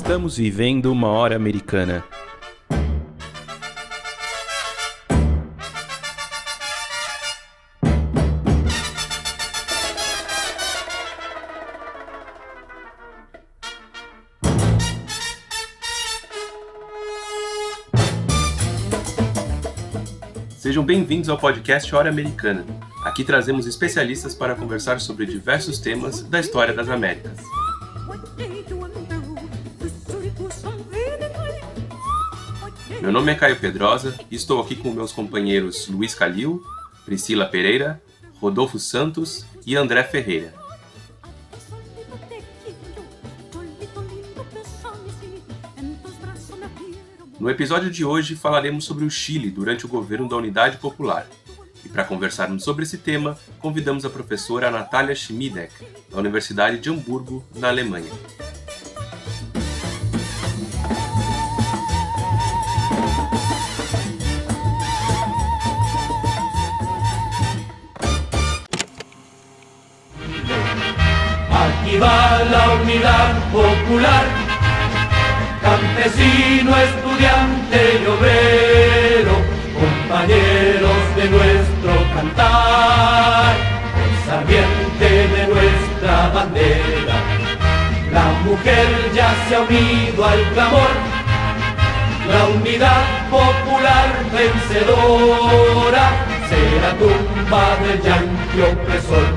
Estamos vivendo uma hora americana. Sejam bem-vindos ao podcast Hora Americana. Aqui trazemos especialistas para conversar sobre diversos temas da história das Américas. Meu nome é Caio Pedrosa e estou aqui com meus companheiros Luiz Calil, Priscila Pereira, Rodolfo Santos e André Ferreira. No episódio de hoje falaremos sobre o Chile durante o governo da Unidade Popular. E para conversarmos sobre esse tema, convidamos a professora Natalia Schmidek, da Universidade de Hamburgo, na Alemanha. Aquí va la Unidad Popular, campesino, estudiante y obrero, compañeros de nuestro cantar, consabiente de nuestra bandera. La mujer ya se ha unido al clamor, la Unidad Popular vencedora será tumba del yanqui opresor.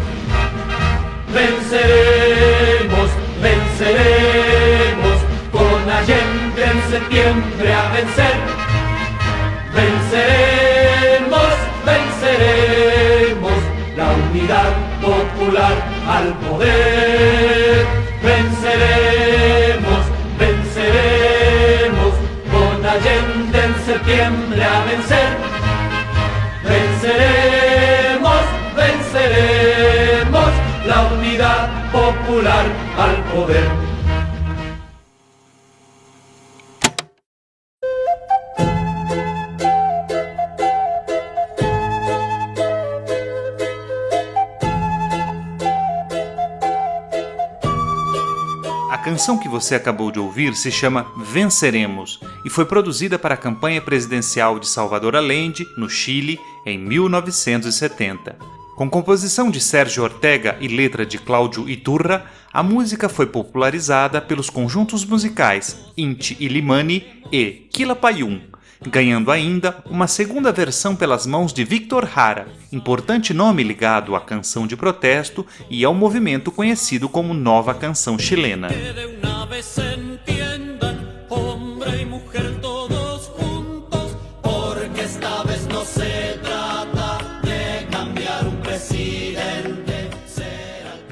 Venceremos, venceremos, con Allende en septiembre a vencer. Venceremos, venceremos, la Unidad Popular al poder. Venceremos, venceremos, con Allende en septiembre a vencer. Venceremos, venceremos, la Unidad Popular al poder. A canção que você acabou de ouvir se chama Venceremos e foi produzida para a campanha presidencial de Salvador Allende, no Chile, em 1970. Com composição de Sérgio Ortega e letra de Cláudio Iturra, a música foi popularizada pelos conjuntos musicais Inti Illimani e Quilapayún, ganhando ainda uma segunda versão pelas mãos de Víctor Jara, importante nome ligado à canção de protesto e ao movimento conhecido como Nova Canção Chilena.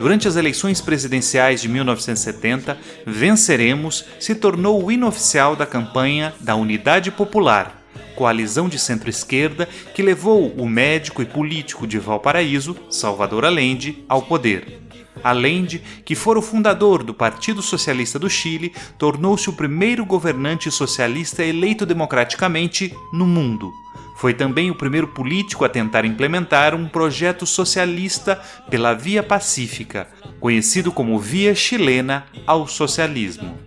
Durante as eleições presidenciais de 1970, Venceremos se tornou o hino oficial da campanha da Unidade Popular, coalizão de centro-esquerda que levou o médico e político de Valparaíso, Salvador Allende, ao poder. Allende, que fora o fundador do Partido Socialista do Chile, tornou-se o primeiro governante socialista eleito democraticamente no mundo. Foi também o primeiro político a tentar implementar um projeto socialista pela via pacífica, conhecido como Via Chilena ao Socialismo.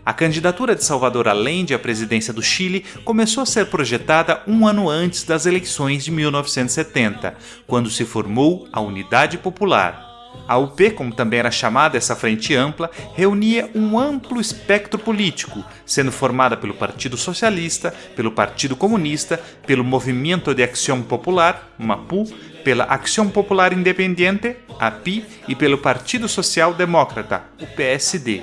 A candidatura de Salvador Allende à presidência do Chile começou a ser projetada um ano antes das eleições de 1970, quando se formou a Unidade Popular. A UP, como também era chamada essa frente ampla, reunia um amplo espectro político, sendo formada pelo Partido Socialista, pelo Partido Comunista, pelo Movimento de Acción Popular, MAPU, pela Acción Popular Independiente, API, e pelo Partido Social Demócrata, o PSD.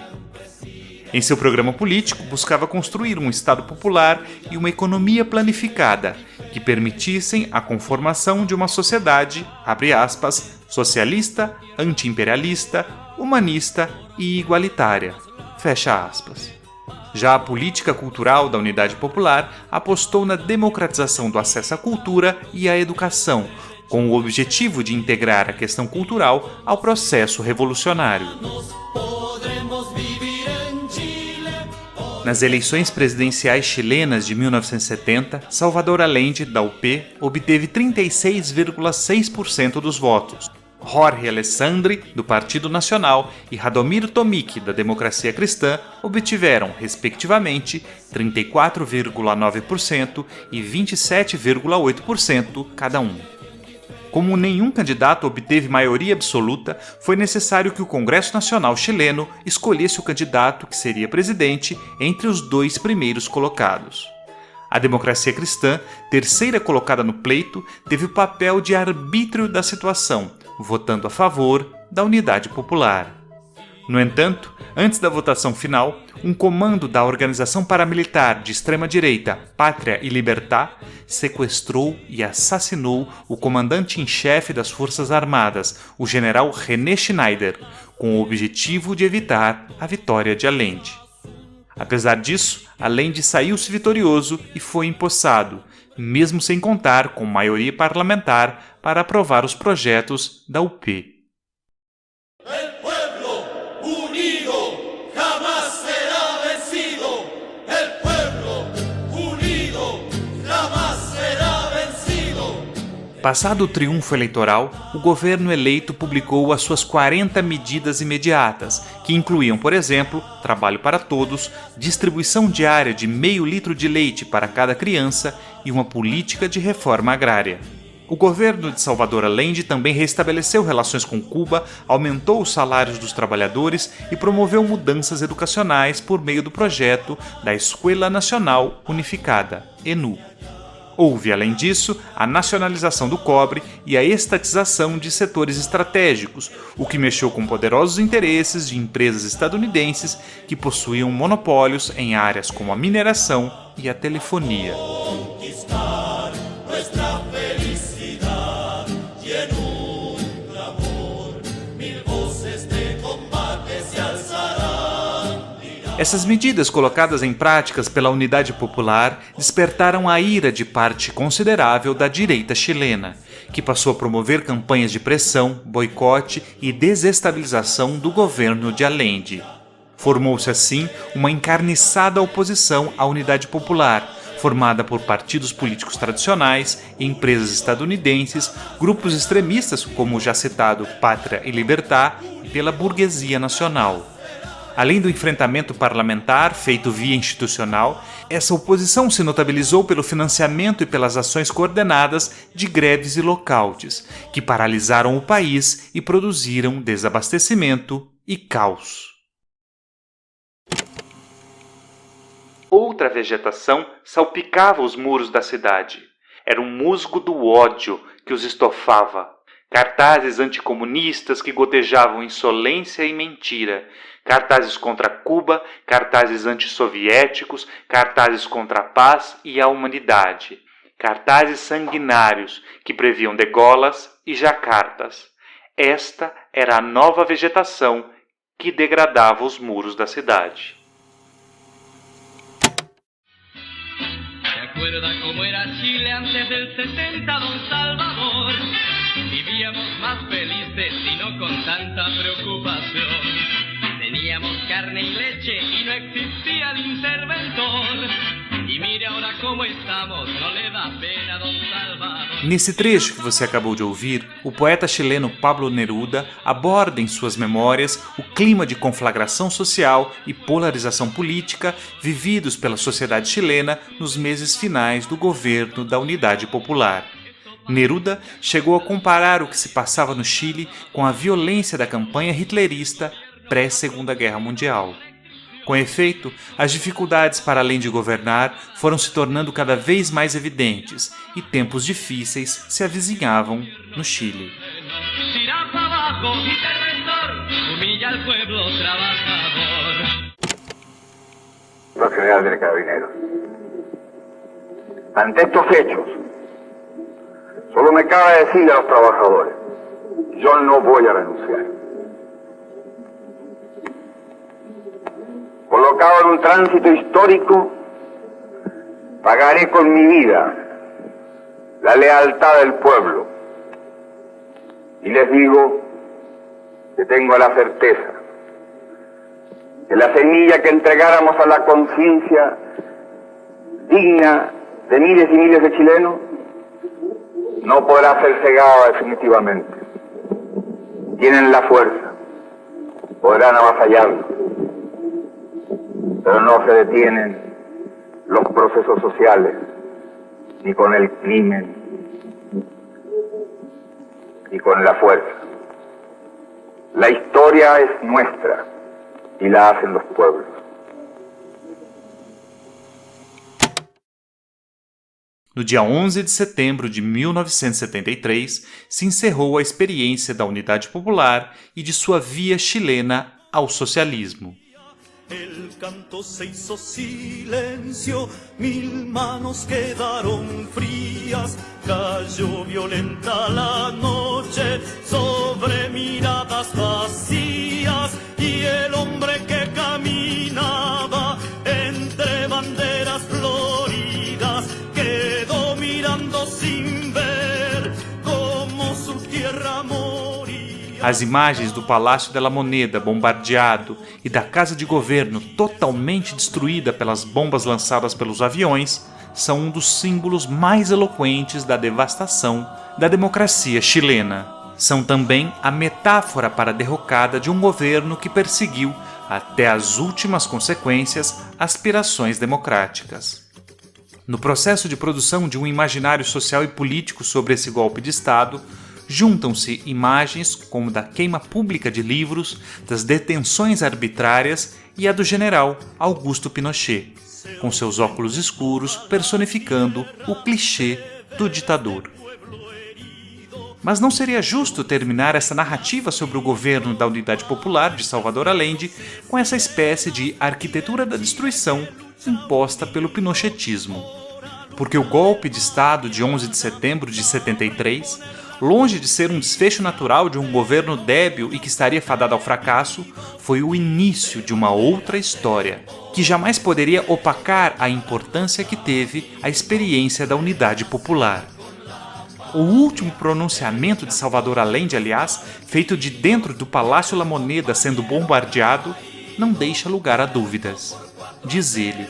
Em seu programa político, buscava construir um Estado popular e uma economia planificada, que permitissem a conformação de uma sociedade, abre aspas, socialista, anti-imperialista, humanista e igualitária, fecha aspas. Já a política cultural da Unidade Popular apostou na democratização do acesso à cultura e à educação, com o objetivo de integrar a questão cultural ao processo revolucionário. Nas eleições presidenciais chilenas de 1970, Salvador Allende, da UP, obteve 36,6% dos votos, Jorge Alessandri, do Partido Nacional, e Radomir Tomic, da Democracia Cristã, obtiveram, respectivamente, 34,9% e 27,8% cada um. Como nenhum candidato obteve maioria absoluta, foi necessário que o Congresso Nacional chileno escolhesse o candidato que seria presidente entre os dois primeiros colocados. A Democracia Cristã, terceira colocada no pleito, teve o papel de arbítrio da situação, votando a favor da unidade popular. No entanto, antes da votação final, um comando da organização paramilitar de extrema-direita Pátria e Libertad sequestrou e assassinou o comandante-em-chefe das Forças Armadas, o general René Schneider, com o objetivo de evitar a vitória de Allende. Apesar disso, Allende saiu-se vitorioso e foi empossado, mesmo sem contar com maioria parlamentar para aprovar os projetos da UP. Passado o triunfo eleitoral, o governo eleito publicou as suas 40 medidas imediatas, que incluíam, por exemplo, trabalho para todos, distribuição diária de meio litro de leite para cada criança e uma política de reforma agrária. O governo de Salvador Allende também restabeleceu relações com Cuba, aumentou os salários dos trabalhadores e promoveu mudanças educacionais por meio do projeto da Escola Nacional Unificada, ENU. Houve, além disso, a nacionalização do cobre e a estatização de setores estratégicos, o que mexeu com poderosos interesses de empresas estadunidenses que possuíam monopólios em áreas como a mineração e a telefonia. Essas medidas colocadas em práticas pela Unidade Popular despertaram a ira de parte considerável da direita chilena, que passou a promover campanhas de pressão, boicote e desestabilização do governo de Allende. Formou-se assim uma encarniçada oposição à Unidade Popular, formada por partidos políticos tradicionais, empresas estadunidenses, grupos extremistas como o já citado Pátria e Libertad e pela burguesia nacional. Além do enfrentamento parlamentar feito via institucional, essa oposição se notabilizou pelo financiamento e pelas ações coordenadas de greves e lockouts, que paralisaram o país e produziram desabastecimento e caos. Outra vegetação salpicava os muros da cidade. Era um musgo do ódio que os estofava. Cartazes anticomunistas que gotejavam insolência e mentira, cartazes contra Cuba, cartazes antissoviéticos, cartazes contra a paz e a humanidade, cartazes sanguinários que previam degolas e jacartas. Esta era a nova vegetação que degradava os muros da cidade. Recuerda cómo era Chile antes del 70, Don Salvador. Vivíamos más felices y no con tanta preocupación. Teníamos carne y leche y no existía el interventor. E mire agora como estamos, não lhe dá pena, Don Salvador. Nesse trecho que você acabou de ouvir, o poeta chileno Pablo Neruda aborda em suas memórias o clima de conflagração social e polarização política vividos pela sociedade chilena nos meses finais do governo da Unidade Popular. Neruda chegou a comparar o que se passava no Chile com a violência da campanha hitlerista pré-Segunda Guerra Mundial. Com efeito, as dificuldades para além de governar foram se tornando cada vez mais evidentes e tempos difíceis se avizinhavam no Chile. Señor General de Carabineros, ante estos hechos, solo me cabe decirle a los trabajadores, yo no voy a renunciar. Colocado en un tránsito histórico, pagaré con mi vida la lealtad del pueblo. Y les digo que tengo la certeza que la semilla que entregáramos a la conciencia digna de miles y miles de chilenos no podrá ser cegada definitivamente. tienen la fuerza, podrán avasallarlo, pero no se detienen los procesos sociales, ni con el crimen, ni con la fuerza. La historia es nuestra y la hacen los pueblos. No dia 11 de setembro de 1973, se encerrou a experiência da Unidade Popular e de sua via chilena ao socialismo. El canto se hizo silencio, 1000 manos quedaron frías, cayó violenta la noche sobre miradas vacías y el hombre que caminaba entre banderas floridas quedó mirando sin ver cómo su tierra moría. As imagens do Palácio de la Moneda bombardeado e da Casa de Governo totalmente destruída pelas bombas lançadas pelos aviões são um dos símbolos mais eloquentes da devastação da democracia chilena. São também a metáfora para a derrocada de um governo que perseguiu, até as últimas consequências, aspirações democráticas. No processo de produção de um imaginário social e político sobre esse golpe de Estado, juntam-se imagens como da queima pública de livros, das detenções arbitrárias e a do general Augusto Pinochet, com seus óculos escuros personificando o clichê do ditador. Mas não seria justo terminar essa narrativa sobre o governo da Unidade Popular de Salvador Allende com essa espécie de arquitetura da destruição imposta pelo pinochetismo. Porque o golpe de Estado de 11 de setembro de 73, longe de ser um desfecho natural de um governo débil e que estaria fadado ao fracasso, foi o início de uma outra história, que jamais poderia opacar a importância que teve a experiência da Unidade Popular. O último pronunciamento de Salvador Allende, aliás, feito de dentro do Palácio La Moneda sendo bombardeado, não deixa lugar a dúvidas. Diz ele: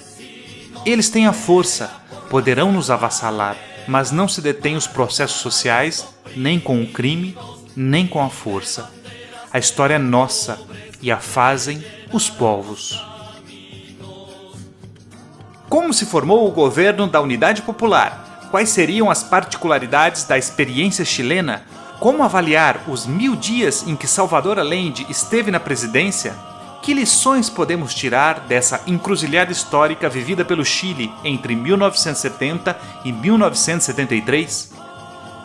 eles têm a força, poderão nos avassalar, mas não se detêm os processos sociais, nem com o crime, nem com a força. A história é nossa e a fazem os povos. Como se formou o governo da Unidade Popular? Quais seriam as particularidades da experiência chilena? Como avaliar os 1000 dias em que Salvador Allende esteve na presidência? Que lições podemos tirar dessa encruzilhada histórica vivida pelo Chile entre 1970 e 1973?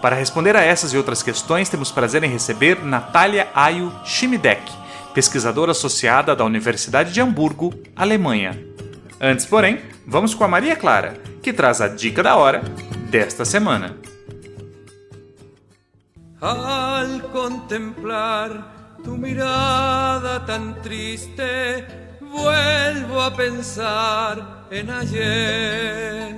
Para responder a essas e outras questões, temos prazer em receber Natalia Ayo Schimidek, pesquisadora associada da Universidade de Hamburgo, Alemanha. Antes, porém, vamos com a Maria Clara, que traz a dica da hora desta semana. Al contemplar tu mirada tan triste, vuelvo a pensar en ayer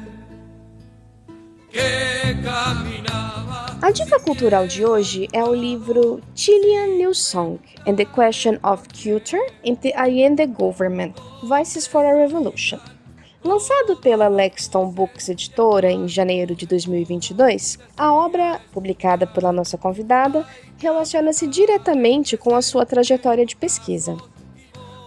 que caminaba. A dica cultural de hoje é o livro Chilean New Song and the Question of Culture in the Allende Government, Voices for a Revolution. Lançado pela Lexton Books Editora em janeiro de 2022, a obra, publicada pela nossa convidada, relaciona-se diretamente com a sua trajetória de pesquisa.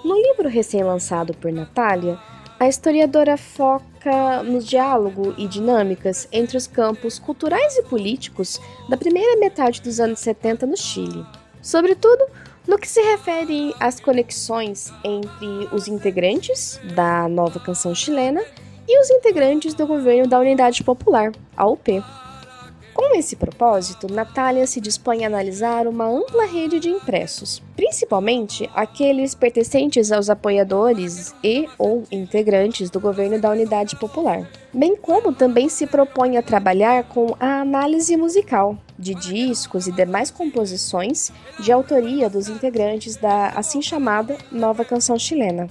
No livro recém-lançado por Natália, a historiadora foca no diálogo e dinâmicas entre os campos culturais e políticos da primeira metade dos anos 70 no Chile, sobretudo no que se refere às conexões entre os integrantes da nova canção chilena e os integrantes do governo da Unidade Popular, a UP. Com esse propósito, Natália se dispõe a analisar uma ampla rede de impressos, principalmente aqueles pertencentes aos apoiadores e ou integrantes do governo da Unidade Popular, bem como também se propõe a trabalhar com a análise musical de discos e demais composições de autoria dos integrantes da assim chamada Nova Canção Chilena.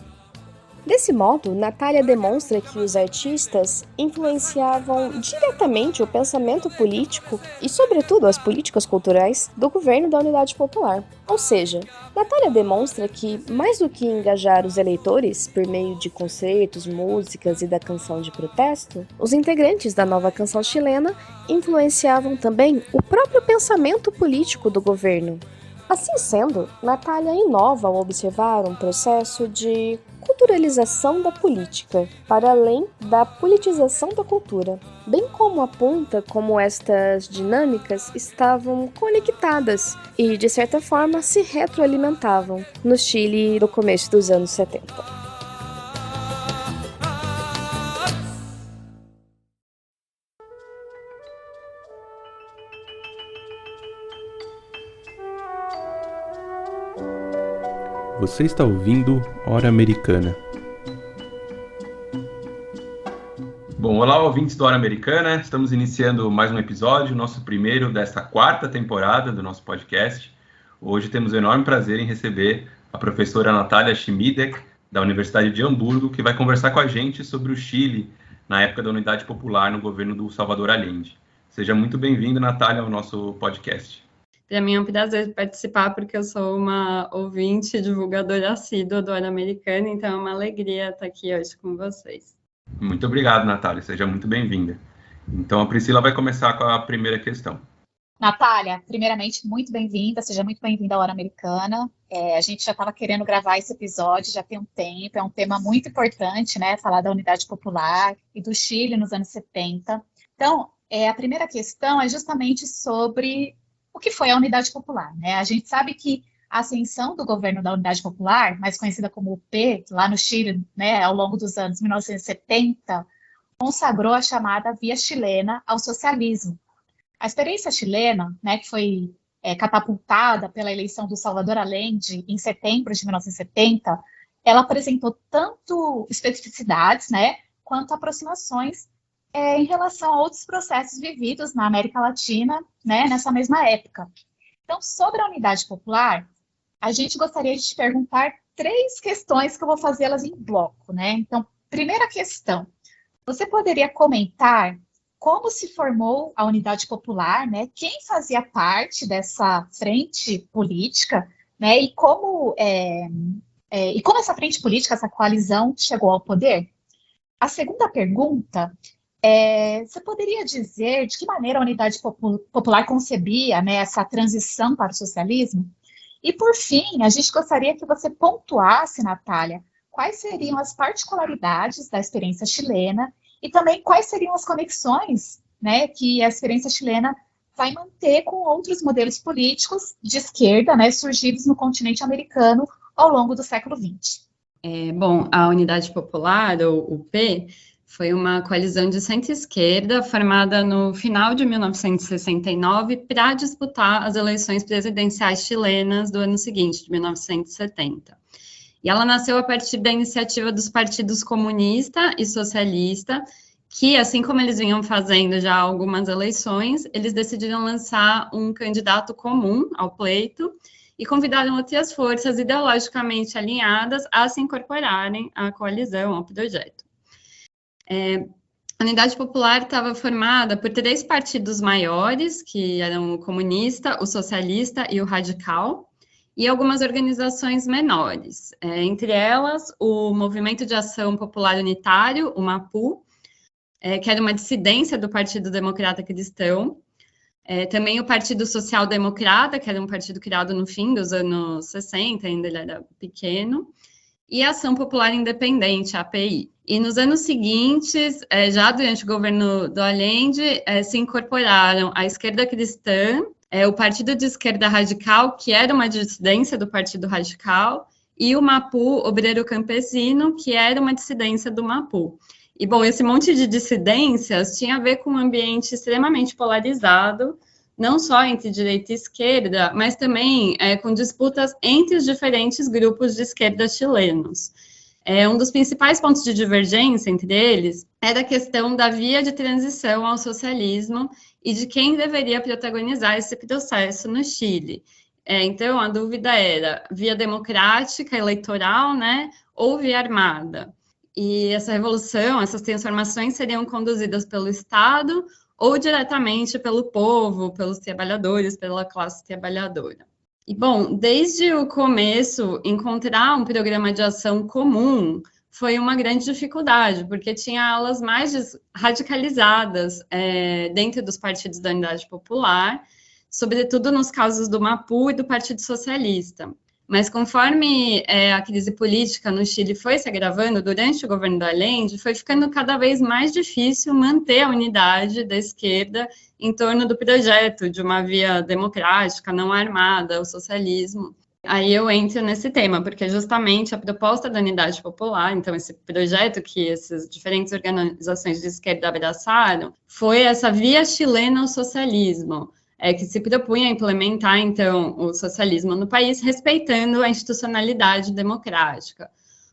Desse modo, Natália demonstra que os artistas influenciavam diretamente o pensamento político e, sobretudo, as políticas culturais do governo da Unidade Popular. Ou seja, Natália demonstra que, mais do que engajar os eleitores por meio de concertos, músicas e da canção de protesto, os integrantes da Nova Canção Chilena influenciavam também o próprio pensamento político do governo. Assim sendo, Natália inova ao observar um processo de culturalização da política, para além da politização da cultura, bem como aponta como estas dinâmicas estavam conectadas e, de certa forma, se retroalimentavam no Chile do começo dos anos 70. Você está ouvindo Hora Americana. Bom, olá, ouvintes do Hora Americana. Estamos iniciando mais um episódio, nosso primeiro desta 4ª temporada do nosso podcast. Hoje temos o enorme prazer em receber a professora Natalia Schmidek, da Universidade de Hamburgo, que vai conversar com a gente sobre o Chile na época da Unidade Popular no governo do Salvador Allende. Seja muito bem-vinda, Natália, ao nosso podcast. Para mim é um prazer participar, porque eu sou uma ouvinte e divulgadora assídua do Hora Americana, então é uma alegria estar aqui hoje com vocês. Muito obrigado, Natália, seja muito bem-vinda. Então a Priscila vai começar com a primeira questão. Natália, primeiramente, muito bem-vinda, seja muito bem-vinda à Hora Americana. A gente já estava querendo gravar esse episódio, já tem um tempo, é um tema muito importante, né, falar da Unidade Popular e do Chile nos anos 70. Então, a primeira questão é justamente sobre o que foi a Unidade Popular, né? A gente sabe que a ascensão do governo da Unidade Popular, mais conhecida como UP, lá no Chile, né, ao longo dos anos 1970, consagrou a chamada via chilena ao socialismo. A experiência chilena, né, que foi catapultada pela eleição do Salvador Allende em setembro de 1970, ela apresentou tanto especificidades, né, quanto aproximações em relação a outros processos vividos na América Latina, né, nessa mesma época. Então, sobre a Unidade Popular, a gente gostaria de te perguntar 3 questões que eu vou fazê-las em bloco, né? Então, primeira questão, você poderia comentar como se formou a Unidade Popular, né? Quem fazia parte dessa frente política, né? E como essa frente política, essa coalizão, chegou ao poder? A segunda pergunta, você poderia dizer de que maneira a Unidade Popular concebia, né, essa transição para o socialismo? E, por fim, a gente gostaria que você pontuasse, Natália, quais seriam as particularidades da experiência chilena e também quais seriam as conexões, né, que a experiência chilena vai manter com outros modelos políticos de esquerda, né, surgidos no continente americano ao longo do século XX. Bom, a Unidade Popular, ou UP, foi uma coalizão de centro-esquerda formada no final de 1969 para disputar as eleições presidenciais chilenas do ano seguinte, de 1970. E ela nasceu a partir da iniciativa dos partidos comunista e socialista, que, assim como eles vinham fazendo já algumas eleições, eles decidiram lançar um candidato comum ao pleito e convidaram outras forças ideologicamente alinhadas a se incorporarem à coalizão, ao projeto. A Unidade Popular estava formada por 3 partidos maiores, que eram o comunista, o socialista e o radical, e algumas organizações menores, entre elas o Movimento de Ação Popular Unitário, o MAPU, que era uma dissidência do Partido Democrata Cristão, também o Partido Social Democrata, que era um partido criado no fim dos anos 60, ainda ele era pequeno, e a Ação Popular Independente, a API. E nos anos seguintes, já durante o governo do Allende, se incorporaram a esquerda cristã, o Partido de Esquerda Radical, que era uma dissidência do Partido Radical, e o MAPU Obreiro Campesino, que era uma dissidência do MAPU. E, bom, esse monte de dissidências tinha a ver com um ambiente extremamente polarizado, não só entre direita e esquerda, mas também com disputas entre os diferentes grupos de esquerda chilenos. Um dos principais pontos de divergência entre eles era a questão da via de transição ao socialismo e de quem deveria protagonizar esse processo no Chile. Então, a dúvida era via democrática, eleitoral, né, ou via armada. E essa revolução, essas transformações seriam conduzidas pelo Estado ou diretamente pelo povo, pelos trabalhadores, pela classe trabalhadora. E, bom, desde o começo, encontrar um programa de ação comum foi uma grande dificuldade, porque tinha alas mais radicalizadas dentro dos partidos da Unidade Popular, sobretudo nos casos do MAPU e do Partido Socialista. Mas conforme a crise política no Chile foi se agravando durante o governo do Allende, foi ficando cada vez mais difícil manter a unidade da esquerda em torno do projeto de uma via democrática, não armada, o socialismo. Aí eu entro nesse tema, porque justamente a proposta da Unidade Popular, então esse projeto que essas diferentes organizações de esquerda abraçaram, foi essa via chilena ao socialismo, que se propunha a implementar, então, o socialismo no país, respeitando a institucionalidade democrática.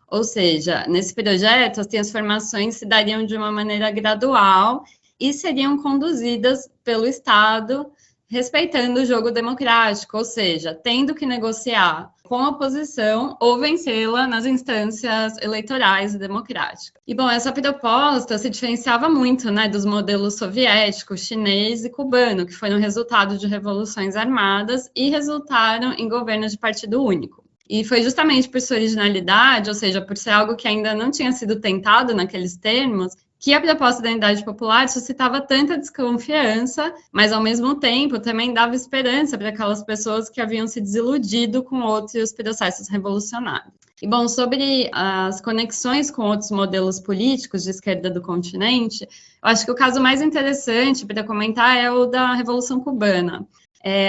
Ou seja, nesse projeto, as transformações se dariam de uma maneira gradual e seriam conduzidas pelo Estado, respeitando o jogo democrático, ou seja, tendo que negociar com a oposição ou vencê-la nas instâncias eleitorais e democráticas. E, bom, essa proposta se diferenciava muito, né, dos modelos soviético, chinês e cubano, que foram resultado de revoluções armadas e resultaram em governos de partido único. E foi justamente por sua originalidade, ou seja, por ser algo que ainda não tinha sido tentado naqueles termos, que a proposta da Unidade Popular suscitava tanta desconfiança, mas, ao mesmo tempo, também dava esperança para aquelas pessoas que haviam se desiludido com outros processos revolucionários. E, bom, sobre as conexões com outros modelos políticos de esquerda do continente, eu acho que o caso mais interessante para comentar é o da Revolução Cubana.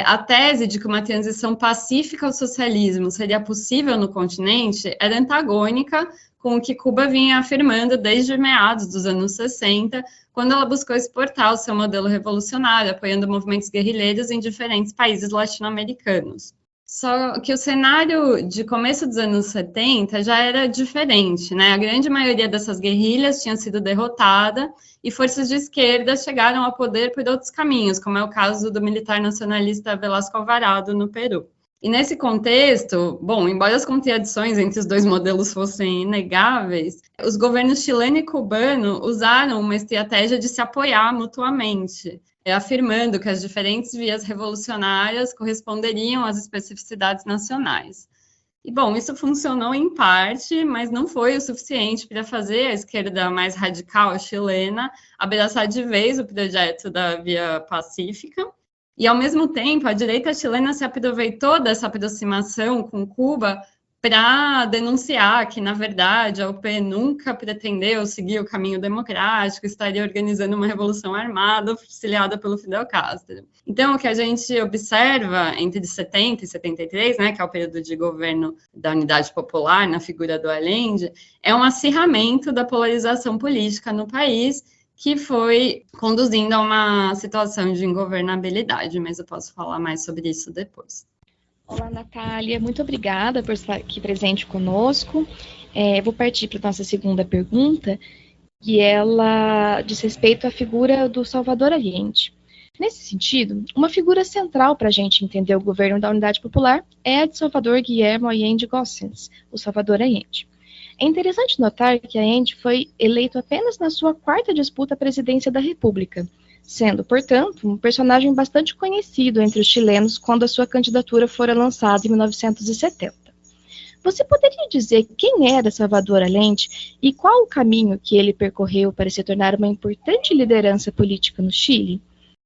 A tese de que uma transição pacífica ao socialismo seria possível no continente era antagônica com o que Cuba vinha afirmando desde meados dos anos 60, quando ela buscou exportar o seu modelo revolucionário, apoiando movimentos guerrilheiros em diferentes países latino-americanos. Só que o cenário de começo dos anos 70 já era diferente, né? A grande maioria dessas guerrilhas tinha sido derrotada e forças de esquerda chegaram ao poder por outros caminhos, como é o caso do militar nacionalista Velasco Alvarado, no Peru. E nesse contexto, bom, embora as contradições entre os dois modelos fossem inegáveis, os governos chileno e cubano usaram uma estratégia de se apoiar mutuamente, afirmando que as diferentes vias revolucionárias corresponderiam às especificidades nacionais. E, bom, isso funcionou em parte, mas não foi o suficiente para fazer a esquerda mais radical chilena abraçar de vez o projeto da Via Pacífica. E, ao mesmo tempo, a direita chilena se aproveitou dessa aproximação com Cuba para denunciar que, na verdade, a UP nunca pretendeu seguir o caminho democrático, estaria organizando uma revolução armada auxiliada pelo Fidel Castro. Então, o que a gente observa entre 70 e 73, né, que é o período de governo da Unidade Popular, na figura do Allende, é um acirramento da polarização política no país, que foi conduzindo a uma situação de ingovernabilidade, mas eu posso falar mais sobre isso depois. Olá, Natália, muito obrigada por estar aqui presente conosco. Vou partir para a nossa segunda pergunta, que ela diz respeito à figura do Salvador Allende. Nesse sentido, uma figura central para a gente entender o governo da Unidade Popular é a de Salvador Guillermo Allende Gossens, o Salvador Allende. É interessante notar que Allende foi eleito apenas na sua quarta disputa à presidência da República, sendo, portanto, um personagem bastante conhecido entre os chilenos quando a sua candidatura fora lançada em 1970. Você poderia dizer quem era Salvador Allende e qual o caminho que ele percorreu para se tornar uma importante liderança política no Chile?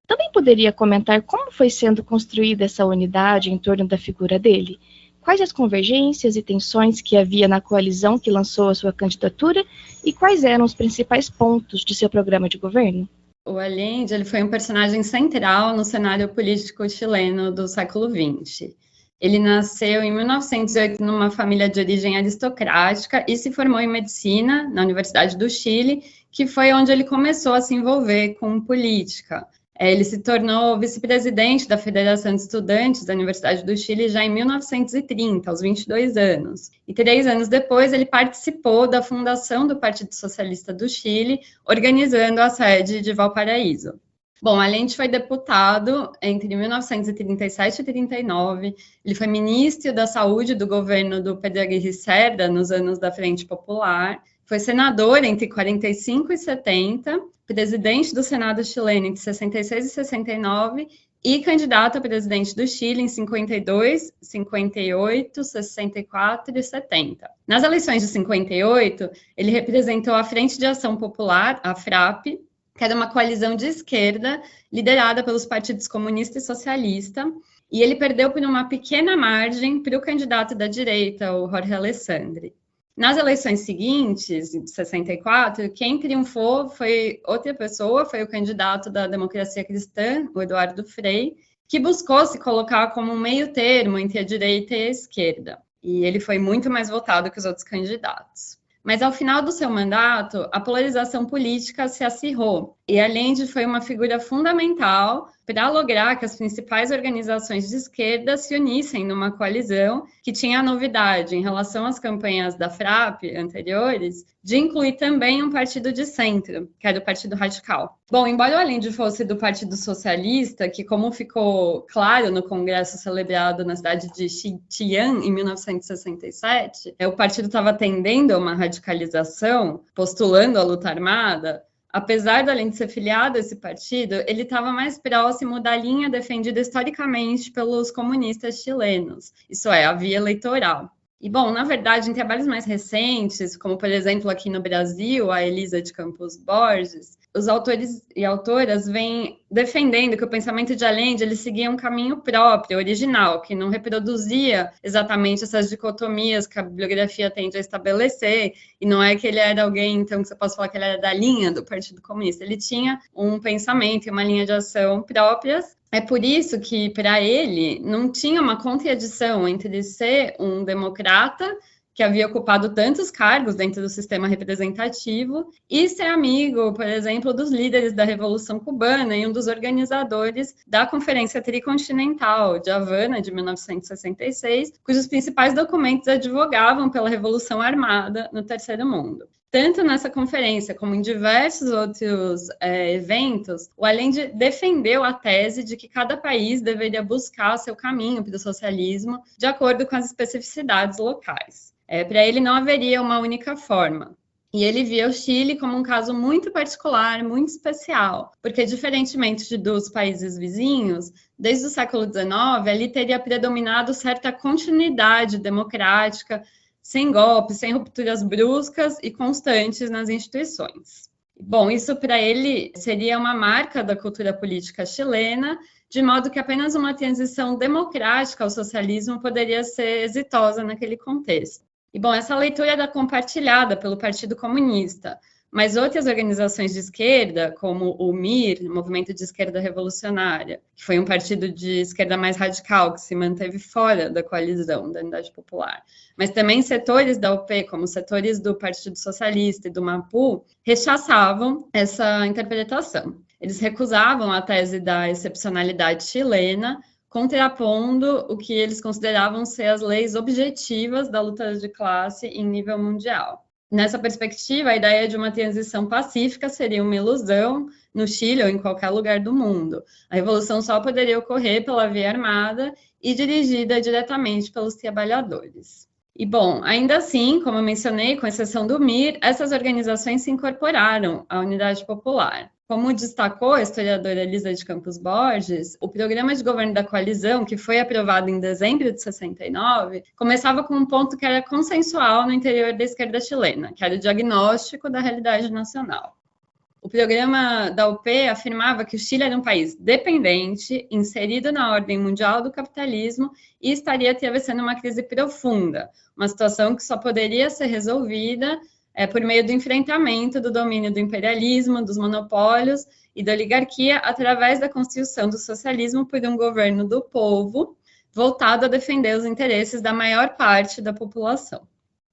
Também poderia comentar como foi sendo construída essa unidade em torno da figura dele? Quais as convergências e tensões que havia na coalizão que lançou a sua candidatura e quais eram os principais pontos de seu programa de governo? O Allende ele foi um personagem central no cenário político chileno do século XX. Ele nasceu em 1908 numa família de origem aristocrática e se formou em medicina na Universidade do Chile, que foi onde ele começou a se envolver com política. Ele se tornou vice-presidente da Federação de Estudantes da Universidade do Chile já em 1930, aos 22 anos. E 3 anos depois, ele participou da fundação do Partido Socialista do Chile, organizando a sede de Valparaíso. Bom, Allende foi deputado entre 1937 e 39, ele foi ministro da Saúde do governo do Pedro Aguirre Cerda nos anos da Frente Popular, foi senador entre 45 e 70, presidente do Senado chileno entre 66 e 69 e candidato a presidente do Chile em 52, 58, 64 e 70. Nas eleições de 58, ele representou a Frente de Ação Popular, a FRAP, que era uma coalizão de esquerda liderada pelos partidos comunista e socialista, e ele perdeu por uma pequena margem para o candidato da direita, o Jorge Alessandri. Nas eleições seguintes, de 64, quem triunfou foi outra pessoa, foi o candidato da Democracia Cristã, o Eduardo Frei, que buscou se colocar como um meio termo entre a direita e a esquerda. E ele foi muito mais votado que os outros candidatos. Mas ao final do seu mandato, a polarização política se acirrou, e Allende foi uma figura fundamental para lograr que as principais organizações de esquerda se unissem numa coalizão que tinha a novidade, em relação às campanhas da FRAP anteriores, de incluir também um partido de centro, que era o Partido Radical. Bom, embora o Allende fosse do Partido Socialista, que, como ficou claro no congresso celebrado na cidade de Xi'an, em 1967, o partido estava tendendo a uma radicalização, postulando a luta armada. Apesar do Allende ser filiado a esse partido, ele estava mais próximo da linha defendida historicamente pelos comunistas chilenos, isso é, a via eleitoral. E, bom, na verdade, em trabalhos mais recentes, como, por exemplo, aqui no Brasil, a Elisa de Campos Borges, os autores e autoras vêm defendendo que o pensamento de Allende ele seguia um caminho próprio, original, que não reproduzia exatamente essas dicotomias que a bibliografia tende a estabelecer, e não é que ele era alguém, então, que você possa falar que ele era da linha do Partido Comunista. Ele tinha um pensamento e uma linha de ação próprias. É por isso que, para ele, não tinha uma contradição entre ser um democrata, que havia ocupado tantos cargos dentro do sistema representativo, e ser amigo, por exemplo, dos líderes da Revolução Cubana e um dos organizadores da Conferência Tricontinental de Havana, de 1966, cujos principais documentos advogavam pela Revolução Armada no Terceiro Mundo. Tanto nessa conferência como em diversos outros eventos, o Allende defendeu a tese de que cada país deveria buscar o seu caminho para o socialismo de acordo com as especificidades locais. Para ele não haveria uma única forma. E ele via o Chile como um caso muito particular, muito especial, porque, diferentemente dos países vizinhos, desde o século XIX, ali teria predominado certa continuidade democrática, sem golpes, sem rupturas bruscas e constantes nas instituições. Bom, isso para ele seria uma marca da cultura política chilena, de modo que apenas uma transição democrática ao socialismo poderia ser exitosa naquele contexto. E, bom, essa leitura era compartilhada pelo Partido Comunista, mas outras organizações de esquerda, como o MIR, Movimento de Esquerda Revolucionária, que foi um partido de esquerda mais radical, que se manteve fora da coalizão da Unidade Popular, mas também setores da UP, como setores do Partido Socialista e do MAPU, rechaçavam essa interpretação. Eles recusavam a tese da excepcionalidade chilena, contrapondo o que eles consideravam ser as leis objetivas da luta de classe em nível mundial. Nessa perspectiva, a ideia de uma transição pacífica seria uma ilusão no Chile ou em qualquer lugar do mundo. A revolução só poderia ocorrer pela via armada e dirigida diretamente pelos trabalhadores. E, bom, ainda assim, como eu mencionei, com exceção do MIR, essas organizações se incorporaram à Unidade Popular. Como destacou a historiadora Elisa de Campos Borges, o programa de governo da coalizão, que foi aprovado em dezembro de 69, começava com um ponto que era consensual no interior da esquerda chilena, que era o diagnóstico da realidade nacional. O programa da UP afirmava que o Chile era um país dependente, inserido na ordem mundial do capitalismo e estaria atravessando uma crise profunda, uma situação que só poderia ser resolvida por meio do enfrentamento do domínio do imperialismo, dos monopólios e da oligarquia através da construção do socialismo por um governo do povo, voltado a defender os interesses da maior parte da população.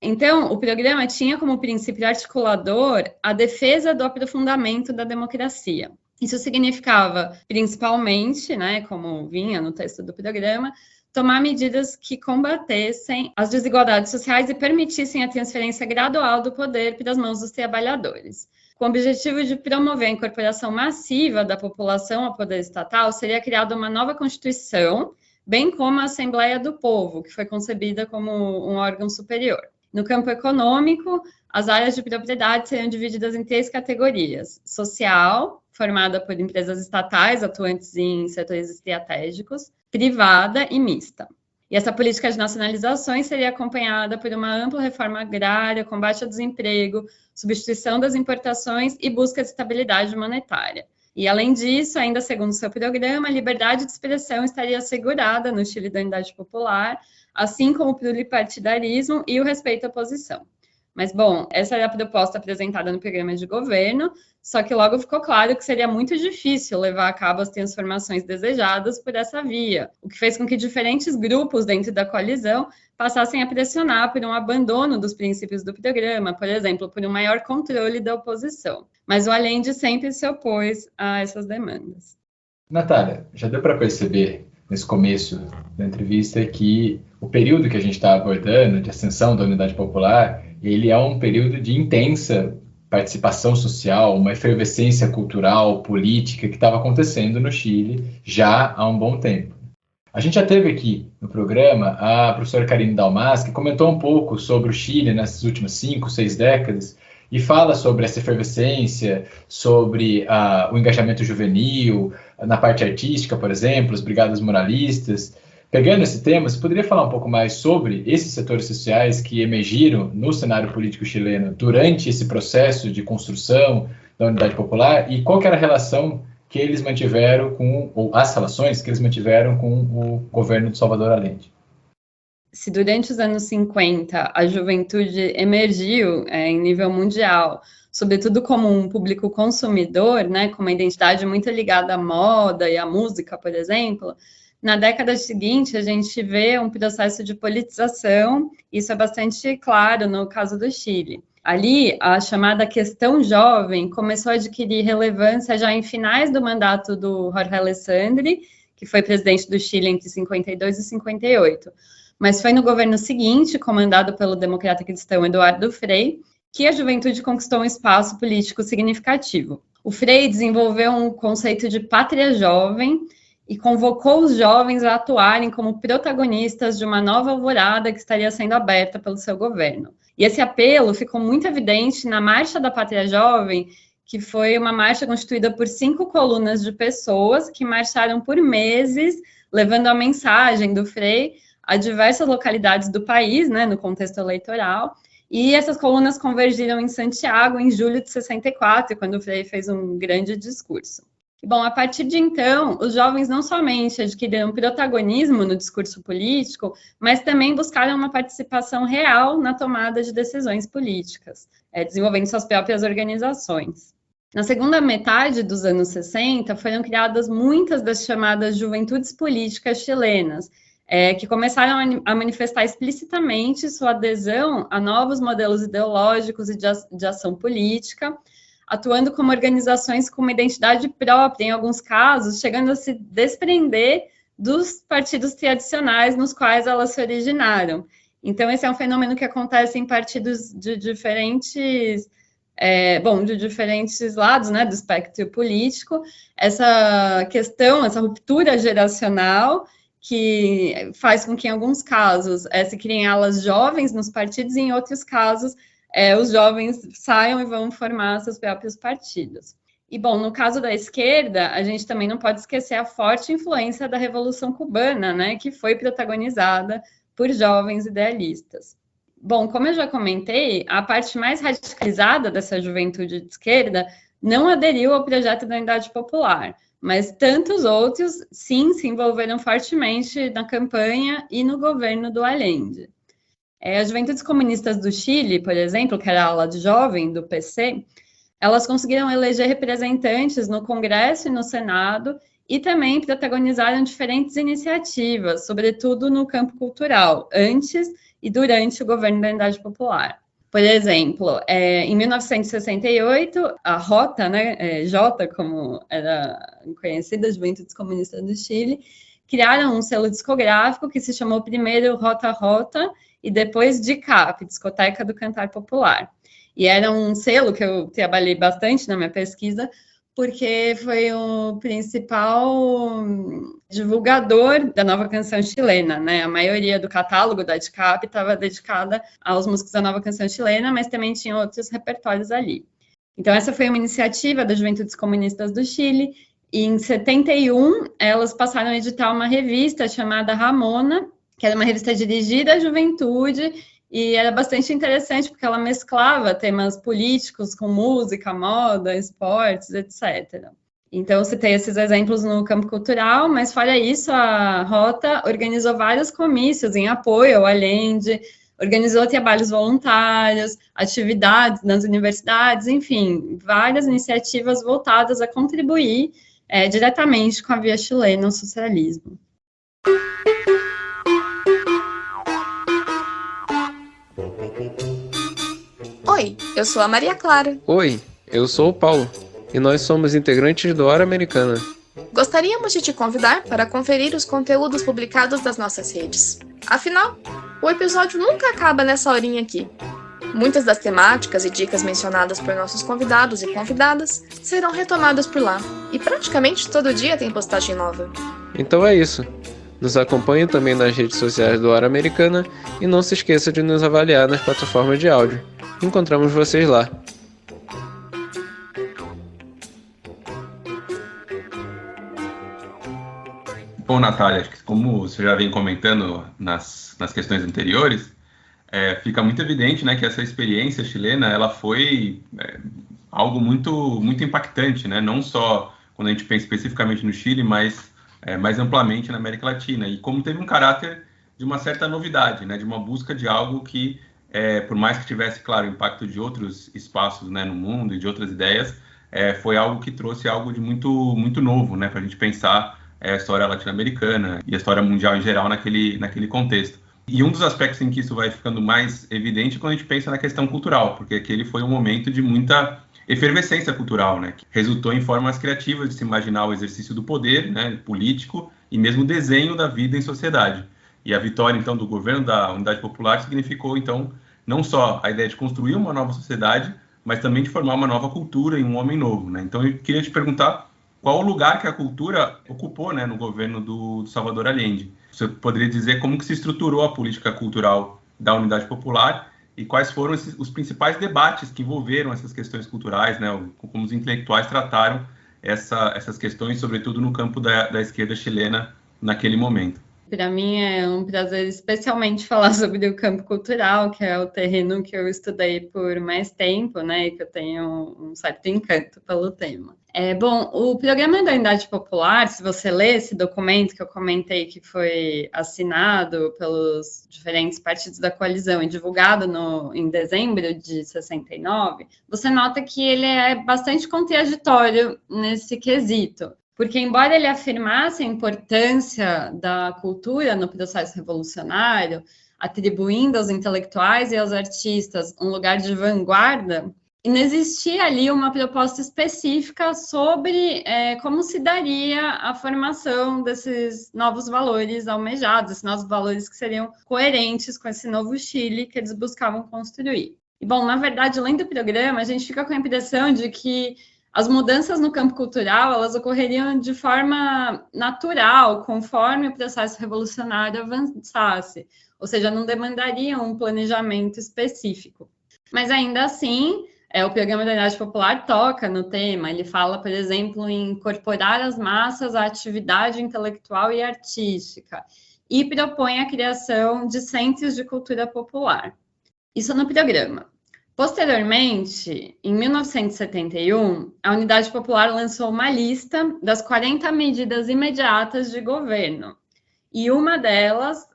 Então, o programa tinha como princípio articulador a defesa do aprofundamento da democracia. Isso significava, principalmente, como vinha no texto do programa, tomar medidas que combatessem as desigualdades sociais e permitissem a transferência gradual do poder para as mãos dos trabalhadores. Com o objetivo de promover a incorporação massiva da população ao poder estatal, seria criada uma nova Constituição, bem como a Assembleia do Povo, que foi concebida como um órgão superior. No campo econômico, as áreas de propriedade seriam divididas em 3 categorias: social, formada por empresas estatais atuantes em setores estratégicos, privada e mista. E essa política de nacionalizações seria acompanhada por uma ampla reforma agrária, combate ao desemprego, substituição das importações e busca de estabilidade monetária. E, além disso, ainda segundo seu programa, a liberdade de expressão estaria assegurada no Chile da Unidade Popular, assim como o pluripartidarismo e o respeito à oposição. Mas, bom, essa era a proposta apresentada no programa de governo, só que logo ficou claro que seria muito difícil levar a cabo as transformações desejadas por essa via, o que fez com que diferentes grupos dentro da coalizão passassem a pressionar por um abandono dos princípios do programa, por exemplo, por um maior controle da oposição. Mas o Allende sempre se opôs a essas demandas. Natália, já deu para perceber nesse começo da entrevista que o período que a gente está abordando, de ascensão da Unidade Popular, ele é um período de intensa participação social, uma efervescência cultural, política que estava acontecendo no Chile já há um bom tempo. A gente já teve aqui no programa a professora Karine Dalmas, que comentou um pouco sobre o Chile nessas últimas 5, 6 décadas, e fala sobre essa efervescência, sobre o engajamento juvenil, na parte artística, por exemplo, as brigadas muralistas. Pegando esse tema, você poderia falar um pouco mais sobre esses setores sociais que emergiram no cenário político chileno durante esse processo de construção da Unidade Popular e qual que era a relação que eles mantiveram ou as relações que eles mantiveram com o governo de Salvador Allende? Se durante os anos 50 a juventude emergiu em nível mundial, sobretudo como um público consumidor, né, com uma identidade muito ligada à moda e à música, por exemplo, na década seguinte a gente vê um processo de politização, isso é bastante claro no caso do Chile. Ali, a chamada questão jovem começou a adquirir relevância já em finais do mandato do Jorge Alessandri, que foi presidente do Chile entre 52 e 58. Mas foi no governo seguinte, comandado pelo democrata cristão Eduardo Frei, que a juventude conquistou um espaço político significativo. O Frei desenvolveu um conceito de pátria jovem e convocou os jovens a atuarem como protagonistas de uma nova alvorada que estaria sendo aberta pelo seu governo. E esse apelo ficou muito evidente na Marcha da Pátria Jovem, que foi uma marcha constituída por 5 colunas de pessoas que marcharam por meses, levando a mensagem do Frei a diversas localidades do país, né, no contexto eleitoral, e essas colunas convergiram em Santiago em julho de 64, quando o Frei fez um grande discurso. Bom, a partir de então, os jovens não somente adquiriram protagonismo no discurso político, mas também buscaram uma participação real na tomada de decisões políticas, desenvolvendo suas próprias organizações. Na segunda metade dos anos 60, foram criadas muitas das chamadas juventudes políticas chilenas, que começaram a manifestar explicitamente sua adesão a novos modelos ideológicos e de ação política, atuando como organizações com uma identidade própria, em alguns casos, chegando a se desprender dos partidos tradicionais nos quais elas se originaram. Então, esse é um fenômeno que acontece em partidos de diferentes lados, né, do espectro político, essa questão, essa ruptura geracional, que faz com que, em alguns casos, se criem alas jovens nos partidos, e em outros casos, os jovens saiam e vão formar seus próprios partidos. E, bom, no caso da esquerda, a gente também não pode esquecer a forte influência da Revolução Cubana, né, que foi protagonizada por jovens idealistas. Bom, como eu já comentei, a parte mais radicalizada dessa juventude de esquerda não aderiu ao projeto da Unidade Popular, mas tantos outros, sim, se envolveram fortemente na campanha e no governo do Allende. As juventudes comunistas do Chile, por exemplo, que era a ala de jovem do PC, elas conseguiram eleger representantes no Congresso e no Senado e também protagonizaram diferentes iniciativas, sobretudo no campo cultural, antes e durante o governo da Unidade Popular. Por exemplo, em 1968, a Rota, né, Jota, como era conhecida, as Juventudes Comunistas do Chile, criaram um selo discográfico que se chamou primeiro Rota Rota e depois DICAP, Discoteca do Cantar Popular. E era um selo que eu trabalhei bastante na minha pesquisa, porque foi o principal divulgador da nova canção chilena, né? A maioria do catálogo da DICAP estava dedicada aos músicos da nova canção chilena, mas também tinha outros repertórios ali. Então, essa foi uma iniciativa das Juventudes Comunistas do Chile, e em 71, elas passaram a editar uma revista chamada Ramona, que era uma revista dirigida à juventude, e era bastante interessante porque ela mesclava temas políticos com música, moda, esportes, etc. Então, citei esses exemplos no campo cultural, mas fora isso, a Rota organizou vários comícios em apoio ao Allende, organizou trabalhos voluntários, atividades nas universidades, enfim, várias iniciativas voltadas a contribuir diretamente com a via chilena ao socialismo. Oi, eu sou a Maria Clara. Oi, eu sou o Paulo. E nós somos integrantes do Hora Americana. Gostaríamos de te convidar para conferir os conteúdos publicados das nossas redes. Afinal, o episódio nunca acaba nessa horinha aqui. Muitas das temáticas e dicas mencionadas por nossos convidados e convidadas serão retomadas por lá. E praticamente todo dia tem postagem nova. Então é isso. Nos acompanhe também nas redes sociais do Hora Americana e não se esqueça de nos avaliar nas plataformas de áudio. Encontramos vocês lá. Bom, Natália, como você já vem comentando nas questões anteriores, fica muito evidente, né, que essa experiência chilena ela foi algo muito impactante, né, não só quando a gente pensa especificamente no Chile, mas mais amplamente na América Latina, e como teve um caráter de uma certa novidade, né, de uma busca de algo que, por mais que tivesse, claro, impacto de outros espaços, né, no mundo e de outras ideias, foi algo que trouxe algo de muito novo, né, para a gente pensar a história latino-americana e a história mundial em geral naquele contexto. E um dos aspectos em que isso vai ficando mais evidente é quando a gente pensa na questão cultural, porque aquele foi um momento de muita efervescência cultural, né, que resultou em formas criativas de se imaginar o exercício do poder, né, político e mesmo o desenho da vida em sociedade. E a vitória, então, do governo da Unidade Popular significou, então, não só a ideia de construir uma nova sociedade, mas também de formar uma nova cultura e um homem novo, né? Então, eu queria te perguntar qual o lugar que a cultura ocupou, né, no governo do Salvador Allende. Você poderia dizer como que se estruturou a política cultural da Unidade Popular e quais foram os principais debates que envolveram essas questões culturais, né, como os intelectuais trataram essas questões, sobretudo no campo da esquerda chilena naquele momento. Para mim é um prazer especialmente falar sobre o campo cultural, que é o terreno que eu estudei por mais tempo, né, e que eu tenho um certo encanto pelo tema. Bom, o Programa da Unidade Popular, se você ler esse documento que eu comentei que foi assinado pelos diferentes partidos da coalizão e divulgado em dezembro de 69, você nota que ele é bastante contraditório nesse quesito. Porque, embora ele afirmasse a importância da cultura no processo revolucionário, atribuindo aos intelectuais e aos artistas um lugar de vanguarda, não existia ali uma proposta específica sobre como se daria a formação desses novos valores almejados, esses novos valores que seriam coerentes com esse novo Chile que eles buscavam construir. E, bom, na verdade, além do programa, a gente fica com a impressão de que as mudanças no campo cultural, elas ocorreriam de forma natural, conforme o processo revolucionário avançasse, ou seja, não demandariam um planejamento específico. Mas ainda assim, o Programa da Unidade Popular toca no tema, ele fala, por exemplo, em incorporar as massas à atividade intelectual e artística, e propõe a criação de centros de cultura popular. Isso no programa. Posteriormente, em 1971, a Unidade Popular lançou uma lista das 40 medidas imediatas de governo. E uma delas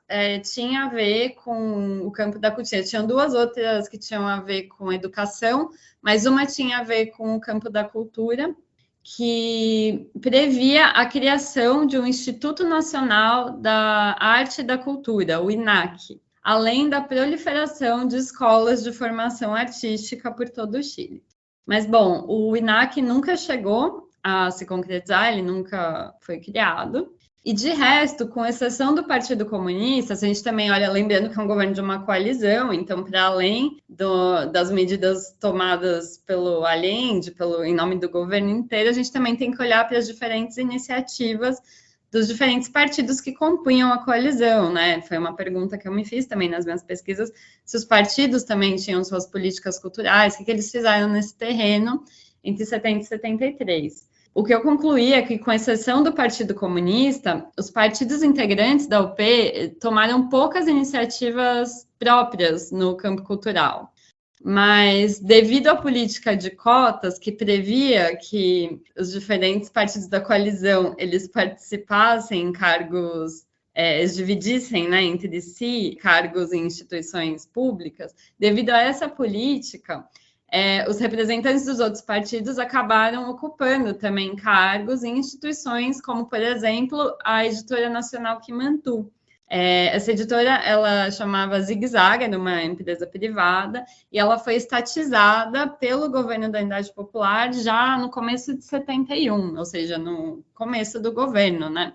tinha a ver com o campo da cultura. Tinham duas outras que tinham a ver com educação, mas uma tinha a ver com o campo da cultura, que previa a criação de um Instituto Nacional da Arte e da Cultura, o INAC, além da proliferação de escolas de formação artística por todo o Chile. Mas, bom, o INAC nunca chegou a se concretizar, ele nunca foi criado. E, de resto, com exceção do Partido Comunista, a gente também olha, lembrando que é um governo de uma coalizão, então, para além das medidas tomadas pelo Allende, em nome do governo inteiro, a gente também tem que olhar para as diferentes iniciativas dos diferentes partidos que compunham a coalizão, né? Foi uma pergunta que eu me fiz também nas minhas pesquisas, se os partidos também tinham suas políticas culturais, o que eles fizeram nesse terreno entre 70 e 73. O que eu concluí é que, com exceção do Partido Comunista, os partidos integrantes da UP tomaram poucas iniciativas próprias no campo cultural. Mas, devido à política de cotas, que previa que os diferentes partidos da coalizão eles participassem em cargos, eles dividissem, né, entre si cargos em instituições públicas, devido a essa política, os representantes dos outros partidos acabaram ocupando também cargos em instituições como, por exemplo, a Editora Nacional Kimantu. Essa editora, ela chamava Zig Zag, era uma empresa privada, e ela foi estatizada pelo governo da Unidade Popular já no começo de 71, ou seja, no começo do governo, né?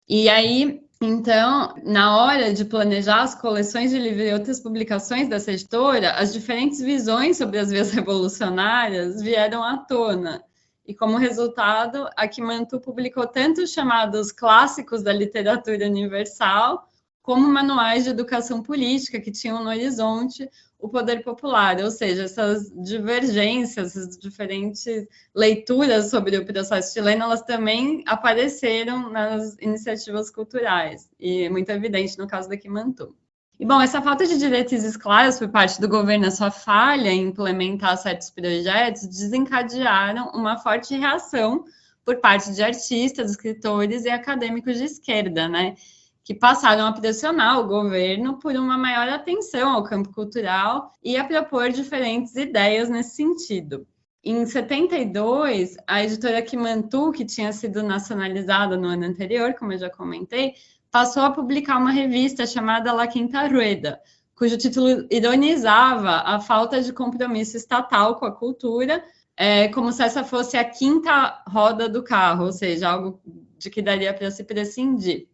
E aí, então, na hora de planejar as coleções de livros e outras publicações dessa editora, as diferentes visões sobre as vias revolucionárias vieram à tona. E, como resultado, a Kimantu publicou tanto os chamados clássicos da literatura universal, como manuais de educação política que tinham no horizonte o poder popular. Ou seja, essas divergências, essas diferentes leituras sobre o processo chileno, elas também apareceram nas iniciativas culturais. E é muito evidente no caso da Kimantu. E, bom, essa falta de diretrizes claras por parte do governo, a sua falha em implementar certos projetos, desencadearam uma forte reação por parte de artistas, escritores e acadêmicos de esquerda, né, que passaram a pressionar o governo por uma maior atenção ao campo cultural e a propor diferentes ideias nesse sentido. Em 72, a editora Kimantu, que tinha sido nacionalizada no ano anterior, como eu já comentei, passou a publicar uma revista chamada La Quinta Rueda, cujo título ironizava a falta de compromisso estatal com a cultura, como se essa fosse a quinta roda do carro, ou seja, algo de que daria para se prescindir.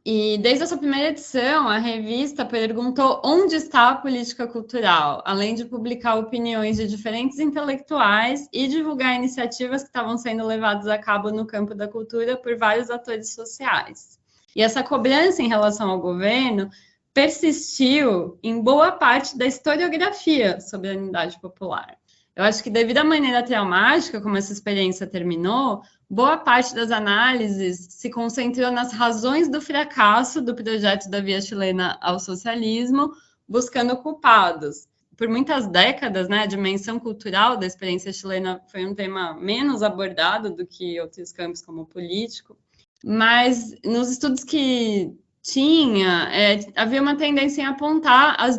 E desde a sua primeira edição, a revista perguntou onde está a política cultural, além de publicar opiniões de diferentes intelectuais e divulgar iniciativas que estavam sendo levadas a cabo no campo da cultura por vários atores sociais. E essa cobrança em relação ao governo persistiu em boa parte da historiografia sobre a Unidade Popular. Eu acho que, devido à maneira traumática como essa experiência terminou, boa parte das análises se concentrou nas razões do fracasso do projeto da Via Chilena ao socialismo, buscando culpados. Por muitas décadas, né, a dimensão cultural da experiência chilena foi um tema menos abordado do que outros campos como o político, mas nos estudos que tinha, havia uma tendência em apontar as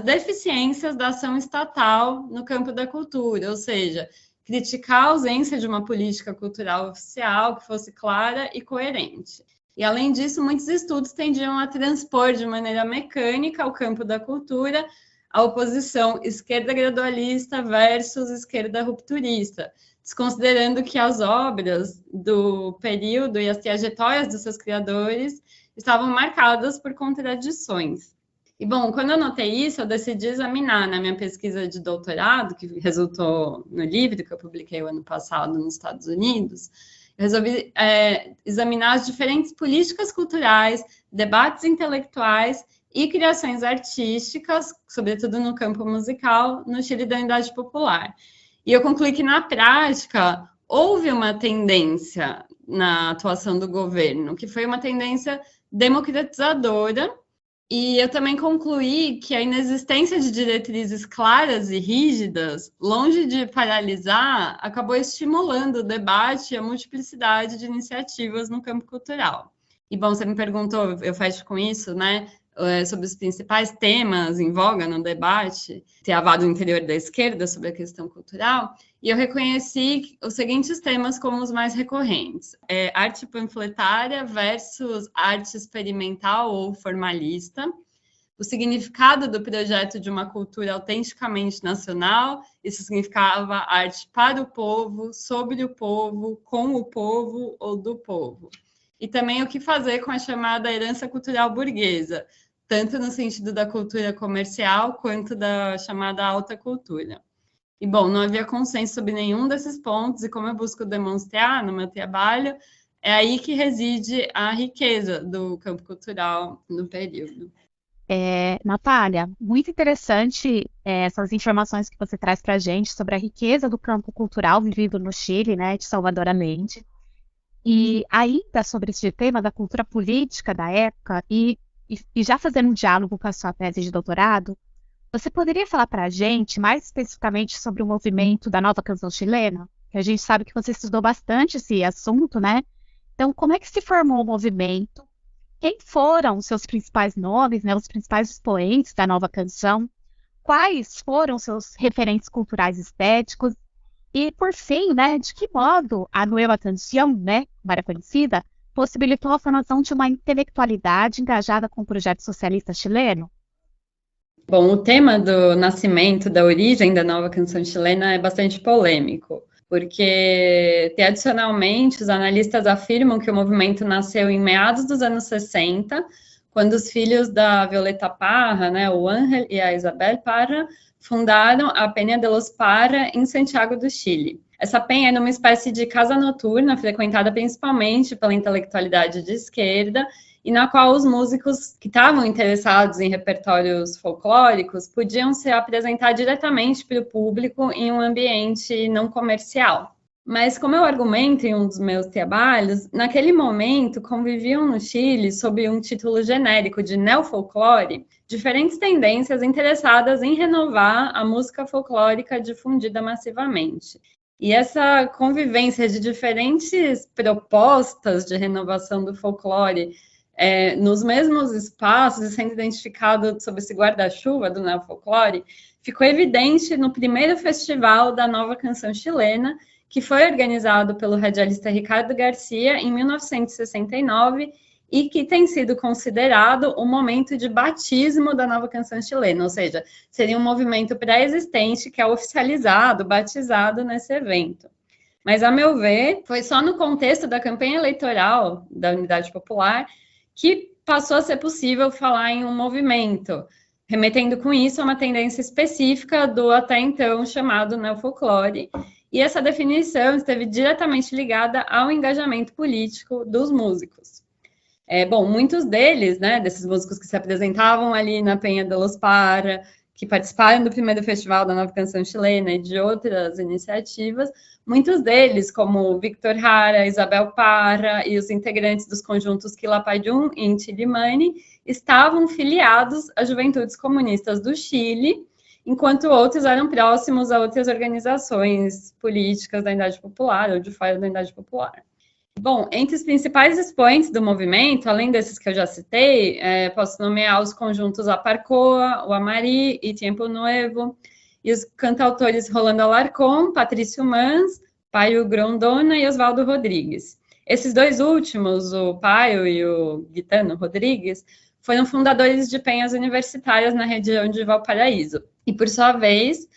deficiências da ação estatal no campo da cultura, ou seja, criticar a ausência de uma política cultural oficial que fosse clara e coerente. E, além disso, muitos estudos tendiam a transpor de maneira mecânica ao campo da cultura a oposição esquerda gradualista versus esquerda rupturista, desconsiderando que as obras do período e as trajetórias dos seus criadores estavam marcadas por contradições. E, bom, quando eu notei isso, eu decidi examinar na minha pesquisa de doutorado, que resultou no livro que eu publiquei o ano passado nos Estados Unidos, eu resolvi examinar as diferentes políticas culturais, debates intelectuais e criações artísticas, sobretudo no campo musical, no Chile da Unidade Popular. E eu concluí que, na prática, houve uma tendência na atuação do governo, que foi uma tendência democratizadora, e eu também concluí que a inexistência de diretrizes claras e rígidas, longe de paralisar, acabou estimulando o debate e a multiplicidade de iniciativas no campo cultural. E, bom, você me perguntou, eu fecho com isso, né, sobre os principais temas em voga no debate travado no interior da esquerda sobre a questão cultural, e eu reconheci os seguintes temas como os mais recorrentes: arte panfletária versus arte experimental ou formalista, o significado do projeto de uma cultura autenticamente nacional, isso significava arte para o povo, sobre o povo, com o povo ou do povo. E também o que fazer com a chamada herança cultural burguesa, tanto no sentido da cultura comercial quanto da chamada alta cultura. E, bom, não havia consenso sobre nenhum desses pontos, e como eu busco demonstrar no meu trabalho, é aí que reside a riqueza do campo cultural no período. Natália, muito interessante essas informações que você traz para a gente sobre a riqueza do campo cultural vivido no Chile, né, de Salvador Allende. E ainda sobre esse tema da cultura política da época, e já fazendo um diálogo com a sua tese de doutorado, você poderia falar para a gente mais especificamente sobre o movimento da nova canção chilena? Que a gente sabe que você estudou bastante esse assunto, né? Então, como é que se formou o movimento? Quem foram os seus principais nomes, né, os principais expoentes da nova canção? Quais foram seus referentes culturais estéticos? E, por fim, né, de que modo a Nueva Canción, né, como era conhecida, possibilitou a formação de uma intelectualidade engajada com o projeto socialista chileno? Bom, o tema do nascimento, da origem da nova canção chilena é bastante polêmico, porque, tradicionalmente, os analistas afirmam que o movimento nasceu em meados dos anos 60, quando os filhos da Violeta Parra, né, o Ángel e a Isabel Parra, fundaram a Peña de los Parra em Santiago do Chile. Essa penha era uma espécie de casa noturna, frequentada principalmente pela intelectualidade de esquerda, e na qual os músicos que estavam interessados em repertórios folclóricos podiam se apresentar diretamente para o público em um ambiente não comercial. Mas, como eu argumento em um dos meus trabalhos, naquele momento conviviam no Chile, sob um título genérico de neofolclore, diferentes tendências interessadas em renovar a música folclórica difundida massivamente. E essa convivência de diferentes propostas de renovação do folclore nos mesmos espaços, e sendo identificado sob esse guarda-chuva do neofolclore, ficou evidente no primeiro festival da nova canção chilena, que foi organizado pelo radialista Ricardo Garcia em 1969 e que tem sido considerado o momento de batismo da nova canção chilena, ou seja, seria um movimento pré-existente que é oficializado, batizado nesse evento. Mas, a meu ver, foi só no contexto da campanha eleitoral da Unidade Popular que passou a ser possível falar em um movimento, remetendo com isso a uma tendência específica do até então chamado neofolclore, e essa definição esteve diretamente ligada ao engajamento político dos músicos. Bom, muitos deles, né, desses músicos que se apresentavam ali na Peña de los Parra, que participaram do primeiro festival da nova canção chilena e de outras iniciativas, muitos deles, como Víctor Jara, Isabel Parra e os integrantes dos conjuntos Quilapayún e Inti Illimani, estavam filiados às Juventudes Comunistas do Chile, enquanto outros eram próximos a outras organizações políticas da Unidade Popular ou de fora da Unidade Popular. Bom, entre os principais expoentes do movimento, além desses que eu já citei, posso nomear os conjuntos Aparcoa, o Amari e Tiempo Nuevo, e os cantautores Rolando Alarcón, Patrício Mans, Paio Grondona e Oswaldo Rodrigues. Esses dois últimos, o Paio e o Guitano Rodrigues, foram fundadores de penhas universitárias na região de Valparaíso. E, por sua vez,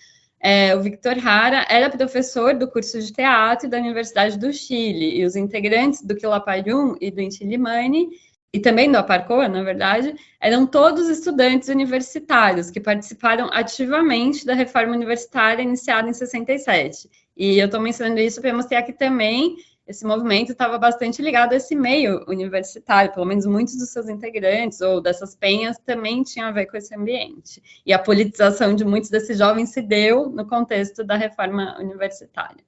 o Víctor Jara era professor do curso de teatro da Universidade do Chile, e os integrantes do Quilapayún e do Inti Illimani, e também do Aparcoa, na verdade, eram todos estudantes universitários que participaram ativamente da reforma universitária iniciada em 67. E eu estou mencionando isso para mostrar que também esse movimento estava bastante ligado a esse meio universitário, pelo menos muitos dos seus integrantes ou dessas penhas também tinham a ver com esse ambiente. E a politização de muitos desses jovens se deu no contexto da reforma universitária.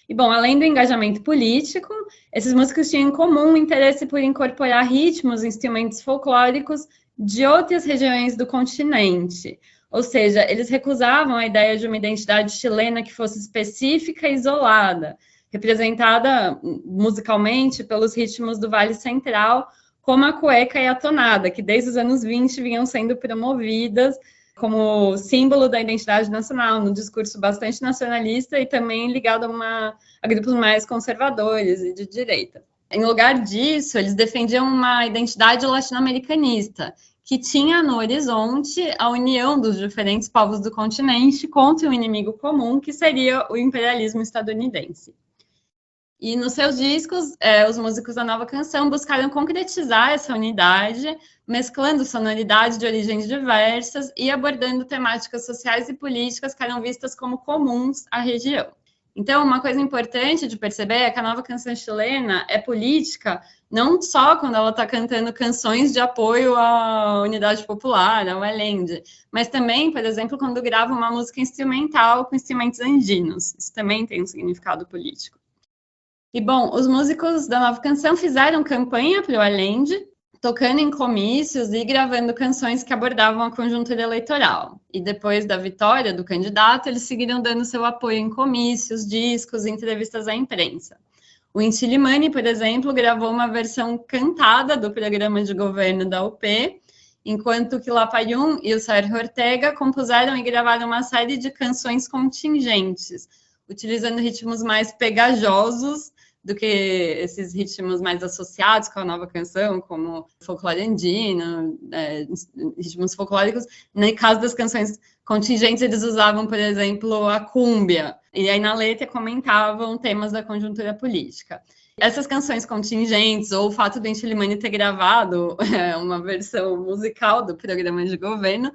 E, bom, além do engajamento político, esses músicos tinham em comum o interesse por incorporar ritmos e instrumentos folclóricos de outras regiões do continente. Ou seja, eles recusavam a ideia de uma identidade chilena que fosse específica e isolada, representada musicalmente pelos ritmos do Vale Central, como a cueca e a tonada, que desde os anos 20 vinham sendo promovidas como símbolo da identidade nacional, num discurso bastante nacionalista e também ligado a grupos mais conservadores e de direita. Em lugar disso, eles defendiam uma identidade latino-americanista, que tinha no horizonte a união dos diferentes povos do continente contra um inimigo comum, que seria o imperialismo estadunidense. E nos seus discos, os músicos da nova canção buscaram concretizar essa unidade, mesclando sonoridades de origens diversas e abordando temáticas sociais e políticas que eram vistas como comuns à região. Então, uma coisa importante de perceber é que a nova canção chilena é política não só quando ela está cantando canções de apoio à Unidade Popular, ao Allende, mas também, por exemplo, quando grava uma música instrumental com instrumentos andinos. Isso também tem um significado político. E, bom, os músicos da Nova Canção fizeram campanha para o Allende, tocando em comícios e gravando canções que abordavam a conjuntura eleitoral. E depois da vitória do candidato, eles seguiram dando seu apoio em comícios, discos e entrevistas à imprensa. O Inti Illimani, por exemplo, gravou uma versão cantada do programa de governo da UP, enquanto que Lapayún e o Sérgio Ortega compuseram e gravaram uma série de canções contingentes, utilizando ritmos mais pegajosos do que esses ritmos mais associados com a Nova Canção, como folclore andino, ritmos folclóricos. No caso das canções contingentes, eles usavam, por exemplo, a cúmbia, e aí na letra comentavam temas da conjuntura política. Essas canções contingentes, ou o fato do Inti Illimani ter gravado uma versão musical do programa de governo,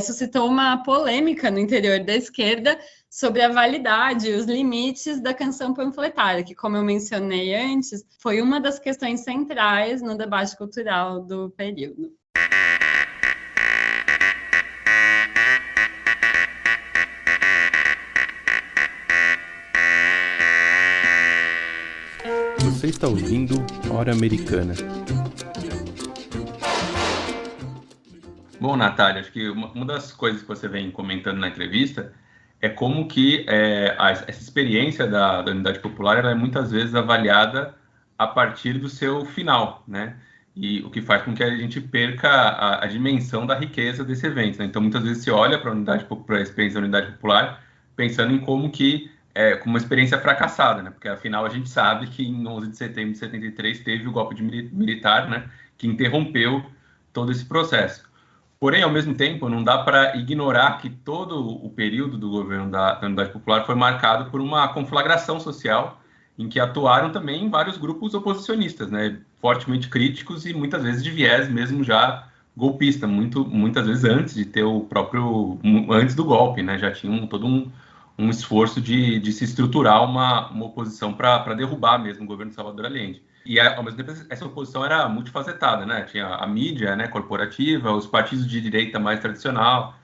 suscitou uma polêmica no interior da esquerda sobre a validade e os limites da canção panfletária, que, como eu mencionei antes, foi uma das questões centrais no debate cultural do período. Você está ouvindo Hora Americana. Bom, Natália, acho que uma das coisas que você vem comentando na entrevista é como que essa experiência da Unidade Popular ela é muitas vezes avaliada a partir do seu final, né? E o que faz com que a gente perca a dimensão da riqueza desse evento, né? Então, muitas vezes se olha para a experiência da Unidade Popular pensando em como uma experiência fracassada, né? Porque afinal a gente sabe que em 11 de setembro de 73 teve o golpe militar, né? Que interrompeu todo esse processo. Porém, ao mesmo tempo, não dá para ignorar que todo o período do governo da Unidade Popular foi marcado por uma conflagração social em que atuaram também vários grupos oposicionistas, né, fortemente críticos e muitas vezes de viés mesmo já golpista, muitas vezes antes de ter antes do golpe, né, já tinha todo um esforço de se estruturar uma oposição para derrubar mesmo o governo de Salvador Allende. E, ao mesmo tempo, essa oposição era multifacetada, né? Tinha a mídia, né, corporativa, os partidos de direita mais tradicional,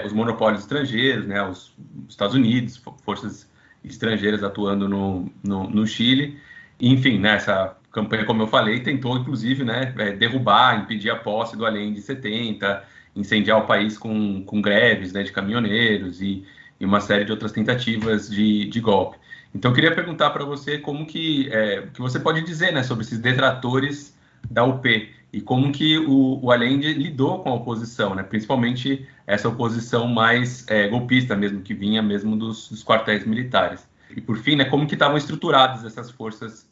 os monopólios estrangeiros, né, os Estados Unidos, forças estrangeiras atuando no Chile. Enfim, né, essa campanha, como eu falei, tentou, inclusive, né, derrubar, impedir a posse do Allende em 70, incendiar o país com greves, né, de caminhoneiros e uma série de outras tentativas de golpe. Então, eu queria perguntar para você como que você pode dizer, né, sobre esses detratores da UP e como que o Allende lidou com a oposição, né, principalmente essa oposição mais golpista mesmo, que vinha mesmo dos quartéis militares. E, por fim, né, como que estavam estruturadas essas forças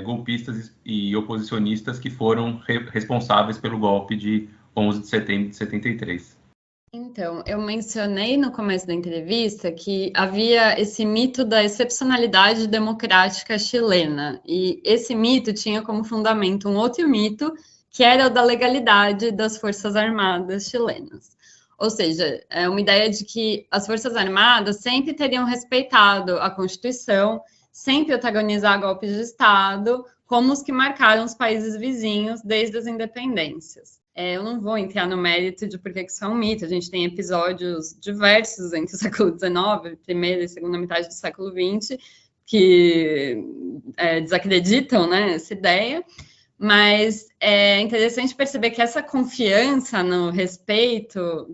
golpistas e oposicionistas que foram responsáveis pelo golpe de 11 de setembro de 73. Então, eu mencionei no começo da entrevista que havia esse mito da excepcionalidade democrática chilena, e esse mito tinha como fundamento um outro mito, que era o da legalidade das Forças Armadas chilenas. Ou seja, é uma ideia de que as Forças Armadas sempre teriam respeitado a Constituição, sem protagonizar golpes de Estado, como os que marcaram os países vizinhos desde as independências. Eu não vou entrar no mérito de por que isso é um mito. A gente tem episódios diversos entre o século XIX, primeira e segunda metade do século XX, que desacreditam, né, essa ideia. Mas é interessante perceber que essa confiança no respeito,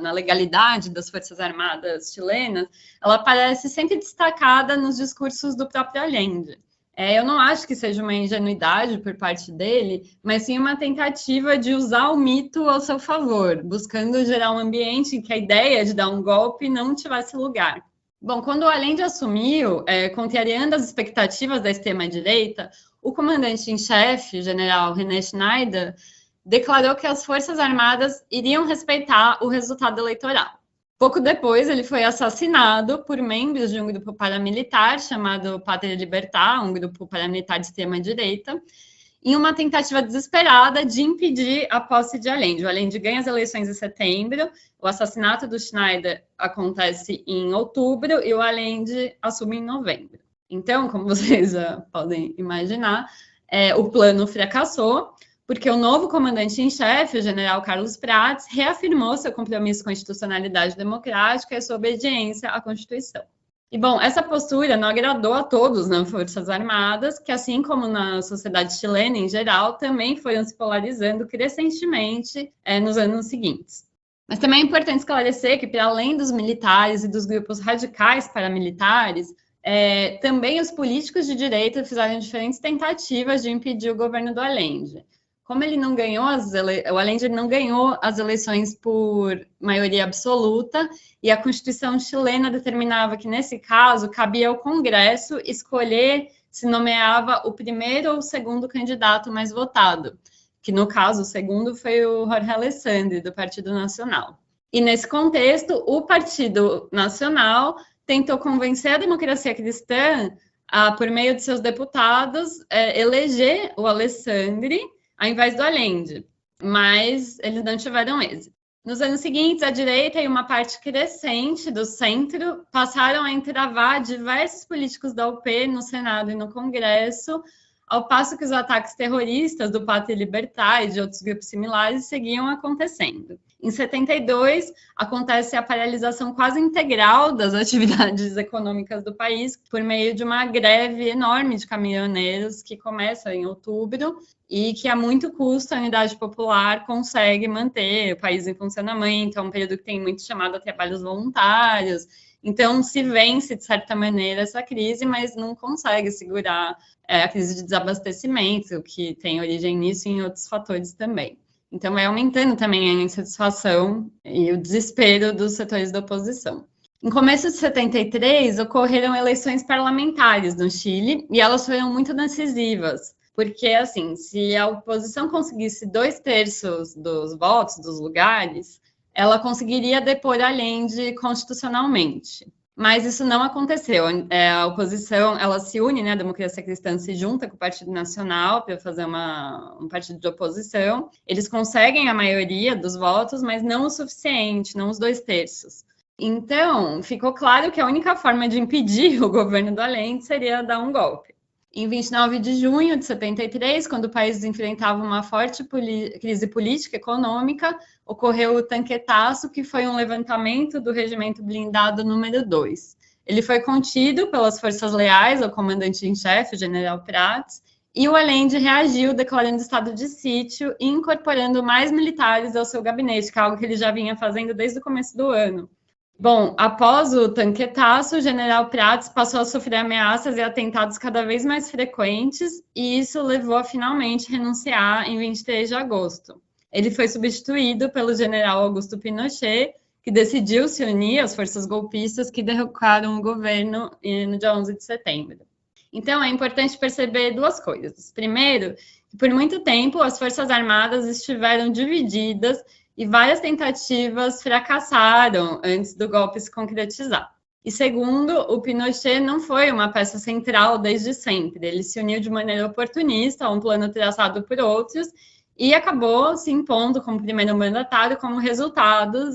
na legalidade das Forças Armadas chilenas, ela aparece sempre destacada nos discursos do próprio Allende. Eu não acho que seja uma ingenuidade por parte dele, mas sim uma tentativa de usar o mito ao seu favor, buscando gerar um ambiente em que a ideia de dar um golpe não tivesse lugar. Bom, quando o Allende assumiu, contrariando as expectativas da extrema-direita, o comandante-em-chefe, o general René Schneider, declarou que as Forças Armadas iriam respeitar o resultado eleitoral. Pouco depois, ele foi assassinado por membros de um grupo paramilitar chamado Pátria Libertad, um grupo paramilitar de extrema-direita, em uma tentativa desesperada de impedir a posse de Allende. O Allende ganha as eleições em setembro, o assassinato do Schneider acontece em outubro e o Allende assume em novembro. Então, como vocês já podem imaginar, o plano fracassou, porque o novo comandante-em-chefe, o general Carlos Prates, reafirmou seu compromisso com a institucionalidade democrática e sua obediência à Constituição. E, bom, essa postura não agradou a todos nas Forças Armadas, que, assim como na sociedade chilena em geral, também foram se polarizando crescentemente nos anos seguintes. Mas também é importante esclarecer que, para além dos militares e dos grupos radicais paramilitares, também os políticos de direita fizeram diferentes tentativas de impedir o governo do Allende. Como ele não ganhou o Allende não ganhou as eleições por maioria absoluta, e a Constituição chilena determinava que, nesse caso, cabia ao Congresso escolher se nomeava o primeiro ou o segundo candidato mais votado, que, no caso, o segundo foi o Jorge Alessandri, do Partido Nacional. E, nesse contexto, o Partido Nacional tentou convencer a democracia cristã a, por meio de seus deputados, eleger o Alessandri ao invés do Allende, mas eles não tiveram êxito. Nos anos seguintes, a direita e uma parte crescente do centro passaram a entravar diversos políticos da UP no Senado e no Congresso, ao passo que os ataques terroristas do Pátria e Libertar e de outros grupos similares seguiam acontecendo. Em 72, acontece a paralisação quase integral das atividades econômicas do país por meio de uma greve enorme de caminhoneiros que começa em outubro e que, a muito custo, a Unidade Popular consegue manter o país em funcionamento. É um período que tem muito chamado a trabalhos voluntários. Então, se vence, de certa maneira, essa crise, mas não consegue segurar a crise de desabastecimento, que tem origem nisso e em outros fatores também. Então, vai aumentando também a insatisfação e o desespero dos setores da oposição. Em começo de 73, ocorreram eleições parlamentares no Chile, e elas foram muito decisivas, porque, assim, se a oposição conseguisse 2/3 dos votos, dos lugares, ela conseguiria depor Allende constitucionalmente. Mas isso não aconteceu. A oposição, ela se une, né, a democracia cristã se junta com o Partido Nacional para fazer um partido de oposição. Eles conseguem a maioria dos votos, mas não o suficiente, não os 2/3. Então, ficou claro que a única forma de impedir o governo do Allende seria dar um golpe. Em 29 de junho de 73, quando o país enfrentava uma forte crise política e econômica, ocorreu o tanquetaço, que foi um levantamento do regimento blindado número 2. Ele foi contido pelas forças leais ao comandante-em-chefe, o general Prats, e o Allende reagiu declarando estado de sítio e incorporando mais militares ao seu gabinete, que é algo que ele já vinha fazendo desde o começo do ano. Bom, após o tanquetaço, o general Prats passou a sofrer ameaças e atentados cada vez mais frequentes, e isso levou a finalmente renunciar em 23 de agosto. Ele foi substituído pelo general Augusto Pinochet, que decidiu se unir às forças golpistas que derrocaram o governo no dia 11 de setembro. Então, é importante perceber duas coisas. Primeiro, que por muito tempo as Forças Armadas estiveram divididas e várias tentativas fracassaram antes do golpe se concretizar. E segundo, o Pinochet não foi uma peça central desde sempre. Ele se uniu de maneira oportunista a um plano traçado por outros e acabou se impondo como primeiro mandatário como resultado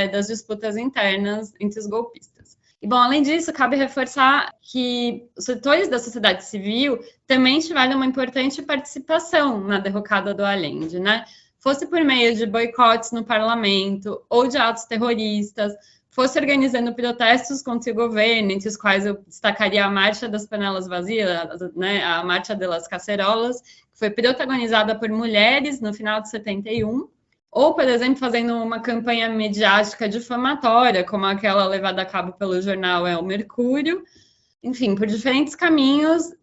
das disputas internas entre os golpistas. E, bom, além disso, cabe reforçar que os setores da sociedade civil também tiveram uma importante participação na derrocada do Allende, né? Fosse por meio de boicotes no parlamento ou de atos terroristas, fosse organizando protestos contra o governo, entre os quais eu destacaria a Marcha das Panelas Vazias, né, a Marcha de las Cacerolas, que foi protagonizada por mulheres no final de 71, ou, por exemplo, fazendo uma campanha midiática difamatória, como aquela levada a cabo pelo jornal El Mercúrio. Enfim, por diferentes caminhos,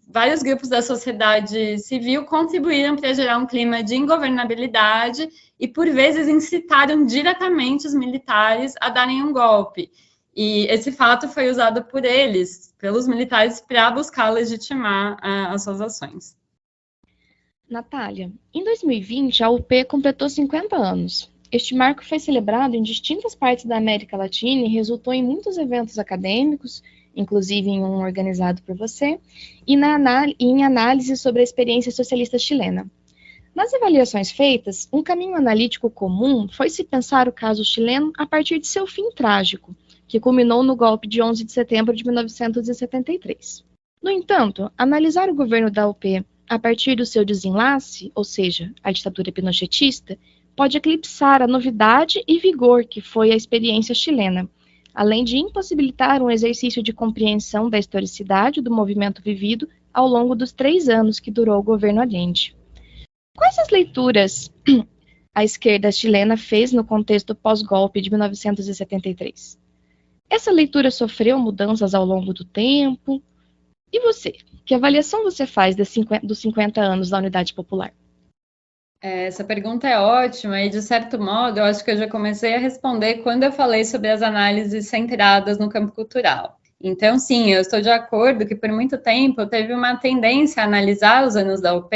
vários grupos da sociedade civil contribuíram para gerar um clima de ingovernabilidade e, por vezes, incitaram diretamente os militares a darem um golpe. E esse fato foi usado por eles, pelos militares, para buscar legitimar as suas ações. Natália, em 2020, a UP completou 50 anos. Este marco foi celebrado em distintas partes da América Latina e resultou em muitos eventos acadêmicos, inclusive em um organizado por você, e em análise sobre a experiência socialista chilena. Nas avaliações feitas, um caminho analítico comum foi se pensar o caso chileno a partir de seu fim trágico, que culminou no golpe de 11 de setembro de 1973. No entanto, analisar o governo da UP a partir do seu desenlace, ou seja, a ditadura pinochetista, pode eclipsar a novidade e vigor que foi a experiência chilena, além de impossibilitar um exercício de compreensão da historicidade do movimento vivido ao longo dos 3 anos que durou o governo Allende. Quais as leituras a esquerda chilena fez no contexto pós-golpe de 1973? Essa leitura sofreu mudanças ao longo do tempo? E você? Que avaliação você faz dos 50 anos da Unidade Popular? Essa pergunta é ótima e, de certo modo, eu acho que eu já comecei a responder quando eu falei sobre as análises centradas no campo cultural. Então, sim, eu estou de acordo que, por muito tempo, teve uma tendência a analisar os anos da UP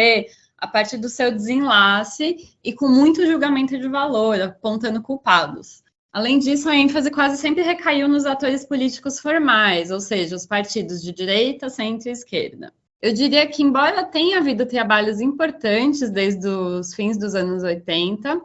a partir do seu desenlace e com muito julgamento de valor, apontando culpados. Além disso, a ênfase quase sempre recaiu nos atores políticos formais, ou seja, os partidos de direita, centro e esquerda. Eu diria que, embora tenha havido trabalhos importantes desde os fins dos anos 80,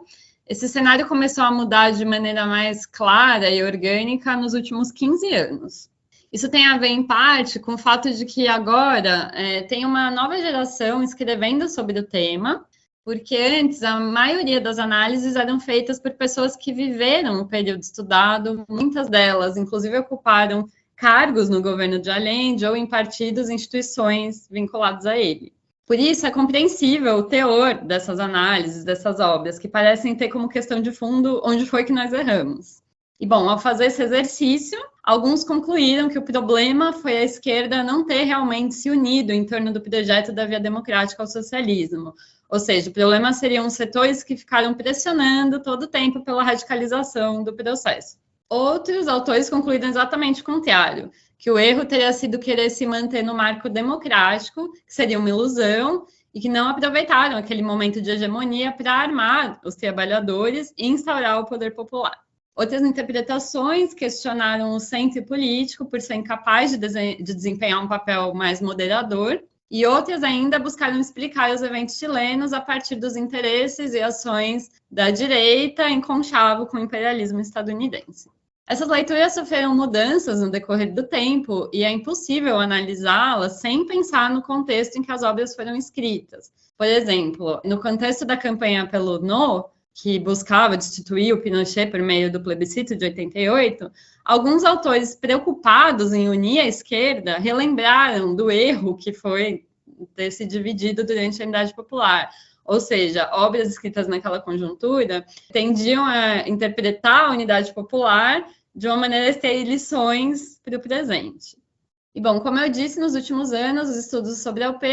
esse cenário começou a mudar de maneira mais clara e orgânica nos últimos 15 anos. Isso tem a ver, em parte, com o fato de que agora tem uma nova geração escrevendo sobre o tema, porque antes a maioria das análises eram feitas por pessoas que viveram o período estudado, muitas delas, inclusive, ocuparam cargos no governo de Allende ou em partidos e instituições vinculados a ele. Por isso, é compreensível o teor dessas análises, dessas obras, que parecem ter como questão de fundo onde foi que nós erramos. E, bom, ao fazer esse exercício, alguns concluíram que o problema foi a esquerda não ter realmente se unido em torno do projeto da via democrática ao socialismo. Ou seja, o problema seriam os setores que ficaram pressionando todo o tempo pela radicalização do processo. Outros autores concluíram exatamente o contrário, que o erro teria sido querer se manter no marco democrático, que seria uma ilusão, e que não aproveitaram aquele momento de hegemonia para armar os trabalhadores e instaurar o poder popular. Outras interpretações questionaram o centro político por ser incapaz de desempenhar um papel mais moderador, e outras ainda buscaram explicar os eventos chilenos a partir dos interesses e ações da direita em conchavo com o imperialismo estadunidense. Essas leituras sofreram mudanças no decorrer do tempo e é impossível analisá-las sem pensar no contexto em que as obras foram escritas. Por exemplo, no contexto da campanha pelo No, que buscava destituir o Pinochet por meio do plebiscito de 88, alguns autores preocupados em unir a esquerda relembraram do erro que foi ter se dividido durante a Unidade Popular. Ou seja, obras escritas naquela conjuntura tendiam a interpretar a Unidade Popular de uma maneira a ter lições para o presente. E, bom, como eu disse, nos últimos anos, os estudos sobre a UP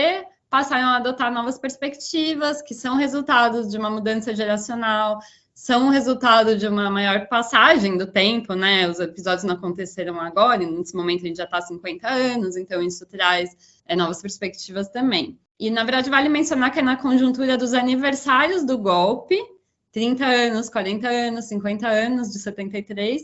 passaram a adotar novas perspectivas, que são resultados de uma mudança geracional, são resultado de uma maior passagem do tempo, né? Os episódios não aconteceram agora, nesse momento a gente já está há 50 anos, então isso traz novas perspectivas também. E, na verdade, vale mencionar que é na conjuntura dos aniversários do golpe, 30 anos, 40 anos, 50 anos de 73,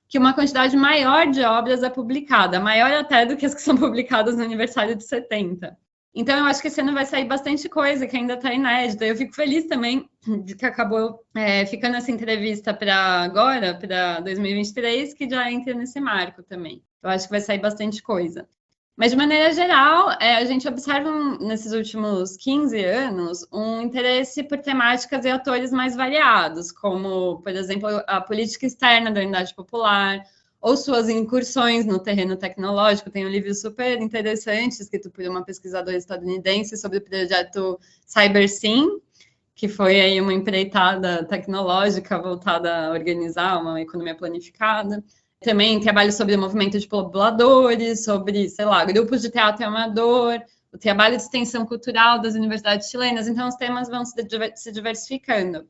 que uma quantidade maior de obras é publicada, maior até do que as que são publicadas no aniversário de 70. Então, eu acho que esse ano vai sair bastante coisa que ainda está inédita. Eu fico feliz também de que acabou ficando essa entrevista para agora, para 2023, que já entra nesse marco também. Eu acho que vai sair bastante coisa. Mas, de maneira geral, a gente observa, nesses últimos 15 anos, um interesse por temáticas e atores mais variados, como, por exemplo, a política externa da Unidade Popular, ou suas incursões no terreno tecnológico. Tem um livro super interessante, escrito por uma pesquisadora estadunidense, sobre o projeto CyberSyn, que foi aí uma empreitada tecnológica voltada a organizar uma economia planificada. Também trabalho sobre o movimento de pobladores, sobre, sei lá, grupos de teatro amador, o trabalho de extensão cultural das universidades chilenas. Então, os temas vão se diversificando.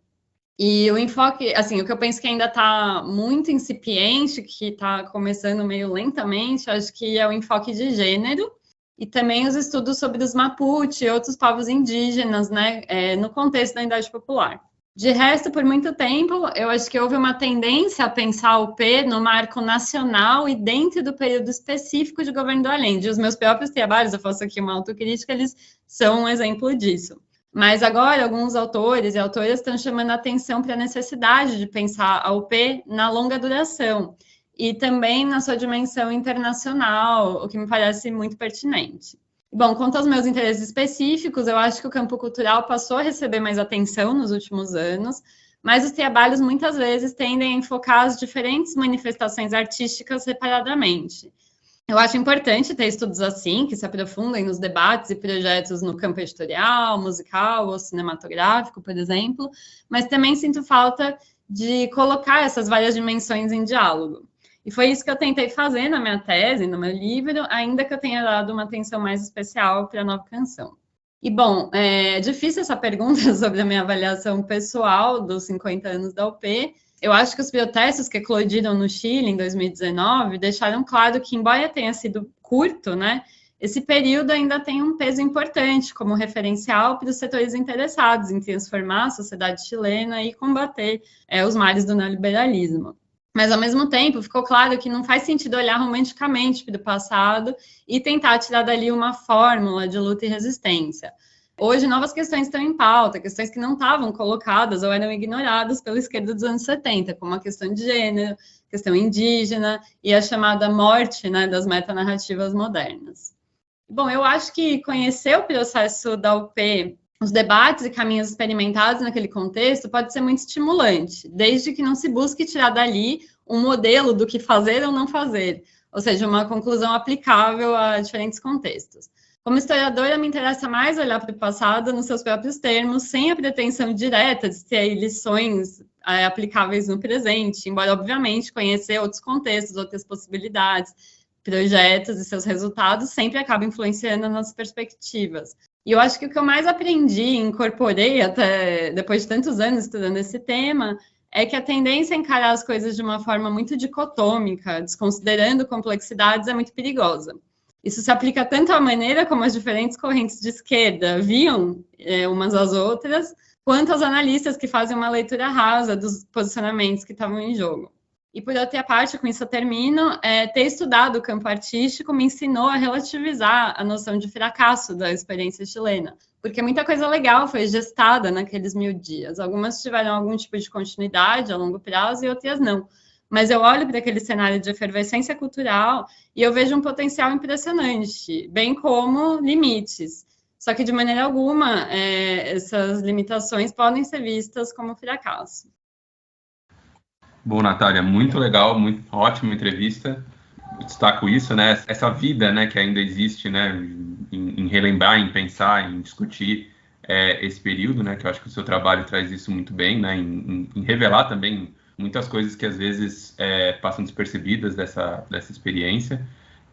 E o enfoque, assim, o que eu penso que ainda está muito incipiente, que está começando meio lentamente, acho que é o enfoque de gênero, e também os estudos sobre os Mapuche e outros povos indígenas, né, no contexto da Unidade Popular. De resto, por muito tempo, eu acho que houve uma tendência a pensar o P no marco nacional e dentro do período específico de governo do Allende. Os meus próprios trabalhos, eu faço aqui uma autocrítica, eles são um exemplo disso. Mas agora, alguns autores e autoras estão chamando a atenção para a necessidade de pensar a UP na longa duração e também na sua dimensão internacional, o que me parece muito pertinente. Bom, quanto aos meus interesses específicos, eu acho que o campo cultural passou a receber mais atenção nos últimos anos, mas os trabalhos muitas vezes tendem a enfocar as diferentes manifestações artísticas separadamente. Eu acho importante ter estudos assim, que se aprofundem nos debates e projetos no campo editorial, musical ou cinematográfico, por exemplo, mas também sinto falta de colocar essas várias dimensões em diálogo. E foi isso que eu tentei fazer na minha tese, no meu livro, ainda que eu tenha dado uma atenção mais especial para a Nova Canção. E, bom, é difícil essa pergunta sobre a minha avaliação pessoal dos 50 anos da UP. Eu acho que os protestos que eclodiram no Chile em 2019 deixaram claro que, embora tenha sido curto, né, esse período ainda tem um peso importante como referencial para os setores interessados em transformar a sociedade chilena e combater os males do neoliberalismo. Mas, ao mesmo tempo, ficou claro que não faz sentido olhar romanticamente para o passado e tentar tirar dali uma fórmula de luta e resistência. Hoje, novas questões estão em pauta, questões que não estavam colocadas ou eram ignoradas pela esquerda dos anos 70, como a questão de gênero, questão indígena e a chamada morte, né, das metanarrativas modernas. Bom, eu acho que conhecer o processo da UP, os debates e caminhos experimentados naquele contexto pode ser muito estimulante, desde que não se busque tirar dali um modelo do que fazer ou não fazer, ou seja, uma conclusão aplicável a diferentes contextos. Como historiadora, me interessa mais olhar para o passado nos seus próprios termos, sem a pretensão direta de ter lições aplicáveis no presente, embora, obviamente, conhecer outros contextos, outras possibilidades, projetos e seus resultados sempre acabam influenciando as nossas perspectivas. E eu acho que o que eu mais aprendi e incorporei, até depois de tantos anos estudando esse tema, é que a tendência a encarar as coisas de uma forma muito dicotômica, desconsiderando complexidades, é muito perigosa. Isso se aplica tanto à maneira como as diferentes correntes de esquerda viam umas às outras, quanto aos analistas que fazem uma leitura rasa dos posicionamentos que estavam em jogo. E, por outra parte, com isso eu termino, ter estudado o campo artístico me ensinou a relativizar a noção de fracasso da experiência chilena, porque muita coisa legal foi gestada naqueles 1000 dias. Algumas tiveram algum tipo de continuidade a longo prazo e outras não. Mas eu olho para aquele cenário de efervescência cultural e eu vejo um potencial impressionante, bem como limites. Só que, de maneira alguma, essas limitações podem ser vistas como fracasso. Bom, Natália, muito legal, muito ótima entrevista. Eu destaco isso, né? Essa vida, né, que ainda existe, né, em relembrar, em pensar, em discutir esse período, né, que eu acho que o seu trabalho traz isso muito bem, né, em revelar também muitas coisas que às vezes passam despercebidas dessa experiência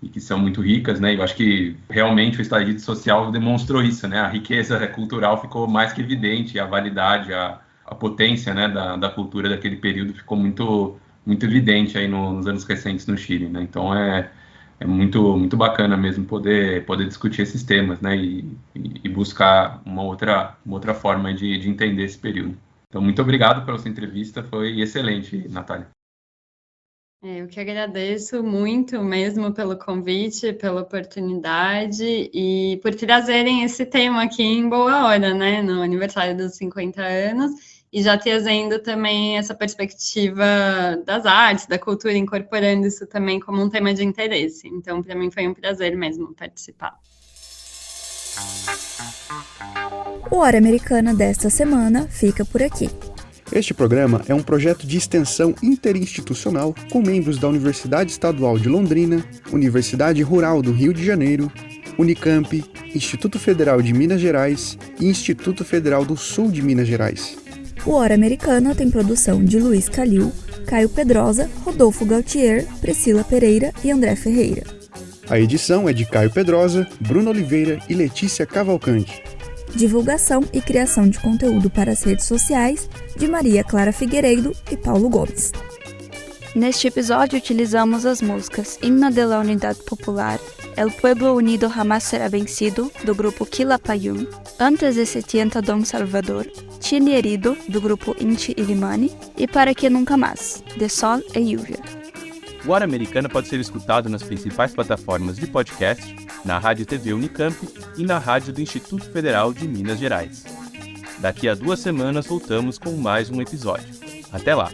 e que são muito ricas, né? Eu acho que realmente o estallido social demonstrou isso, né? A riqueza cultural ficou mais que evidente, a validade, a potência, né, da cultura daquele período ficou muito evidente aí nos anos recentes no Chile, né? Então é muito bacana mesmo poder discutir esses temas, né? E buscar uma outra forma de entender esse período. Então, muito obrigado pela sua entrevista, foi excelente, Natália. Eu que agradeço muito mesmo pelo convite, pela oportunidade e por trazerem esse tema aqui em boa hora, né, no aniversário dos 50 anos, e já trazendo também essa perspectiva das artes, da cultura, incorporando isso também como um tema de interesse. Então, para mim foi um prazer mesmo participar. O Hora Americana desta semana fica por aqui. Este programa é um projeto de extensão interinstitucional com membros da Universidade Estadual de Londrina, Universidade Rural do Rio de Janeiro, Unicamp, Instituto Federal de Minas Gerais e Instituto Federal do Sul de Minas Gerais. O Hora Americana tem produção de Luiz Calil, Caio Pedrosa, Rodolfo Gautier, Priscila Pereira e André Ferreira. A edição é de Caio Pedrosa, Bruno Oliveira e Letícia Cavalcante. Divulgação e criação de conteúdo para as redes sociais de Maria Clara Figueiredo e Paulo Gomes. Neste episódio utilizamos as músicas Himno de la Unidad Popular, El Pueblo Unido Jamás Será Vencido, do grupo Quilapayún, Antes de 70 Don Salvador, Chile Herido, do grupo Inti Illimani, e Para Que Nunca Más, de Sol e Lluvia. O Hora Americana pode ser escutado nas principais plataformas de podcast, na Rádio TV Unicamp e na Rádio do Instituto Federal de Minas Gerais. Daqui a 2 semanas voltamos com mais um episódio. Até lá!